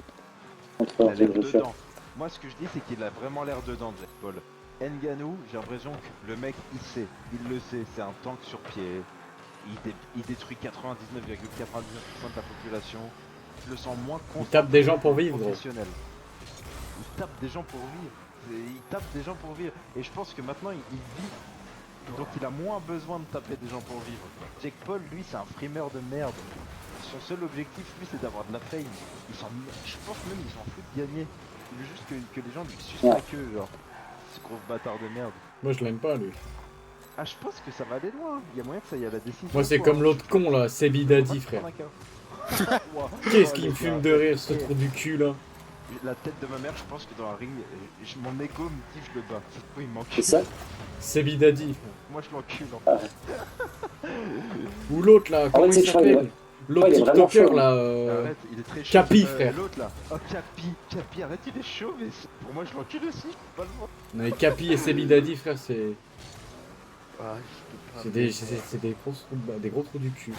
contre Il a l'air Anthony Joshua. dedans. Moi, ce que je dis, c'est qu'il a vraiment l'air dedans, Jack Paul. Ngannou, j'ai l'impression que le mec, il sait, il le sait, c'est un tank sur pied. Il détruit 99,99% de la population. Je le sens moins Il tape des gens pour concentré vivre, gros. professionnel. Il tape des gens pour vivre. Il tape des gens pour vivre. Et je pense que maintenant, il vit. Donc il a moins besoin de taper des gens pour vivre. Jake Paul, lui, c'est un frimeur de merde. Son seul objectif, lui, c'est d'avoir de la fame. Je pense même qu'il s'en fout de gagner. Il veut juste que les gens lui sucent la queue, genre. Ce gros bâtard de merde. Moi, je l'aime pas, lui. Ah, je pense que ça va aller loin. Il y a moyen que ça y ait la décision. Moi, c'est comme l'autre con, là, Sebi Daddy, frère. Qu'est-ce qu'il me fume de rire, ce trou du cul, là. La tête de ma mère, je pense que dans un ring, mon ego me dit je le bats. Oui, il manque. C'est ça? Sebi Daddy, frère. Moi, je l'encule. En fait. Ou l'autre, là, comment c'est il chaud, s'appelle? ouais. L'autre Ouais, il est vraiment TikToker, chaud. là. Arrête, il est très chaud. Capi, frère. L'autre là. Oh, Capi, arrête, il est chaud, mais pour moi, je l'encule aussi. Je peux pas le voir. Non, mais Capi et Sebi Daddy, frère, c'est. Ah, je peux pas. C'est des gros trous du cul.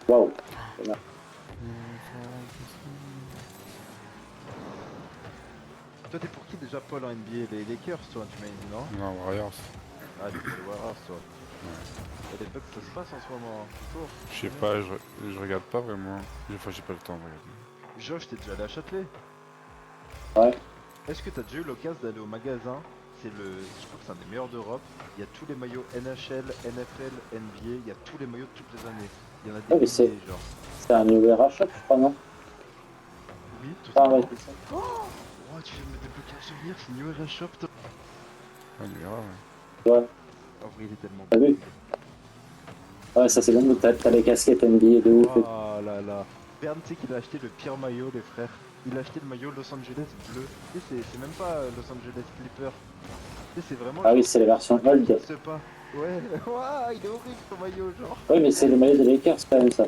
Waouh. Toi, t'es pour qui déjà, Paul, en NBA? Les Lakers, toi, tu m'as dit, non? Non, Warriors. Ah, les Warriors, toi. Et les Bucks, ça se passe en ce moment. Tour. Je sais pas, je regarde pas vraiment. Enfin, j'ai pas le temps de regarder. Josh, t'es déjà allé à Châtelet? Ouais. Est-ce que t'as déjà eu l'occasion d'aller au magasin? Je crois que c'est un des meilleurs d'Europe. Il y a tous les maillots NHL, NFL, NBA, il y a tous les maillots de toutes les années. Il y en a des mais c'est- milliers, genre. C'est un nouvel rachat, je crois, non? Oui, tout Ah ça. ouais, c'est ça. Oh, tu viens de me débloquer un souvenir, c'est New Era Shop. Toi. Ah, il verra, ouais. Ouais, En vrai, il est tellement T'as vu? ouais, ça c'est bon, t'as les casquettes NBA de ouf. et tout. Oh là là. Bern, tu sais qu'il a acheté le pire maillot, les frères. Il a acheté le maillot Los Angeles bleu. Tu sais, c'est même pas Los Angeles Clippers. Tu sais, c'est vraiment. Ah oui, c'est les versions old. Je sais pas. Ouais, ouah, il est horrible ton maillot, genre. Oui, mais c'est le maillot des Lakers, quand même, ça.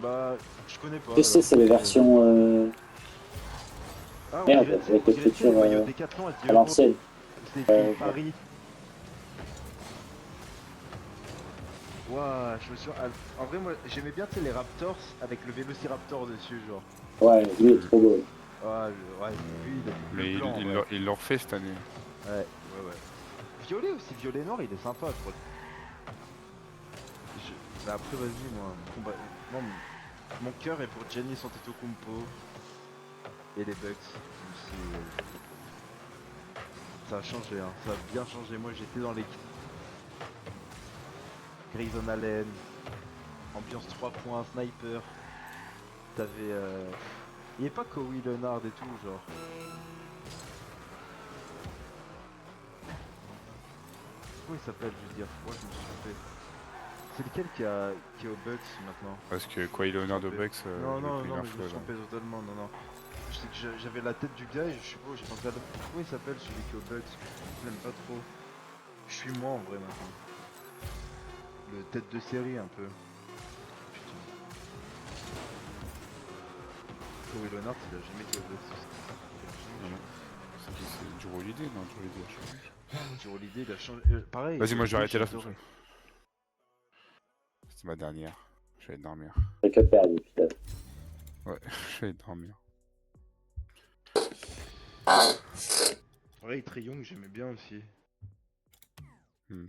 Bah, je connais pas. Tu sais, c'est les versions Ah, merde, on dirait, avec les on dirait, tu sais, futurs, le maillot Décathlon à 10 à euros. l'ancienne. C'est écrit ok. Paris. Ouah, je me suis. En vrai, moi, j'aimais bien, tu sais, les Raptors avec le Vélociraptor dessus, genre. Ouais, lui est trop beau. Ouais, lui, il est Mais blanc, il ouais. il l'a refait cette année. Ouais. Violet aussi, violet noir, il est sympa, quoi. Bah après, vas-y, moi. Non, mon cœur est pour Giannis Antetokounmpo et les Bucks. Même si, ça a changé, hein. Ça a bien changé. Moi, j'étais dans l'équipe. Grayson Allen, ambiance 3 points, sniper. T'avais. Il n'y a pas Kawhi Leonard et tout, genre. Comment il s'appelle, je veux dire? Moi, je me suis trompé. C'est lequel qui est au Bucks maintenant? Parce que Kawhi Leonard de Bucks, Non, non, j'ai non, pris mais je me l'info, suis là. trompé totalement, non, non. Je sais que j'avais la tête du gars et je suis beau, j'ai pensé à l'autre. Comment il s'appelle celui qui est au Bucks? Je l'aime pas trop. Je suis moi en vrai maintenant. Le tête de série un peu. Putain. Kawhi Leonard, il a jamais été au Bucks. C'est du Holiday, non? Du Holiday a changé. Sur l'idée, il a changé. Pareil. Vas-y, moi je vais arrêter là. j'adorais. C'était ma dernière. Je vais aller dormir. T'as que perdu, putain. Ouais, je vais aller dormir. Pareil, Trae Young, j'aimais bien aussi.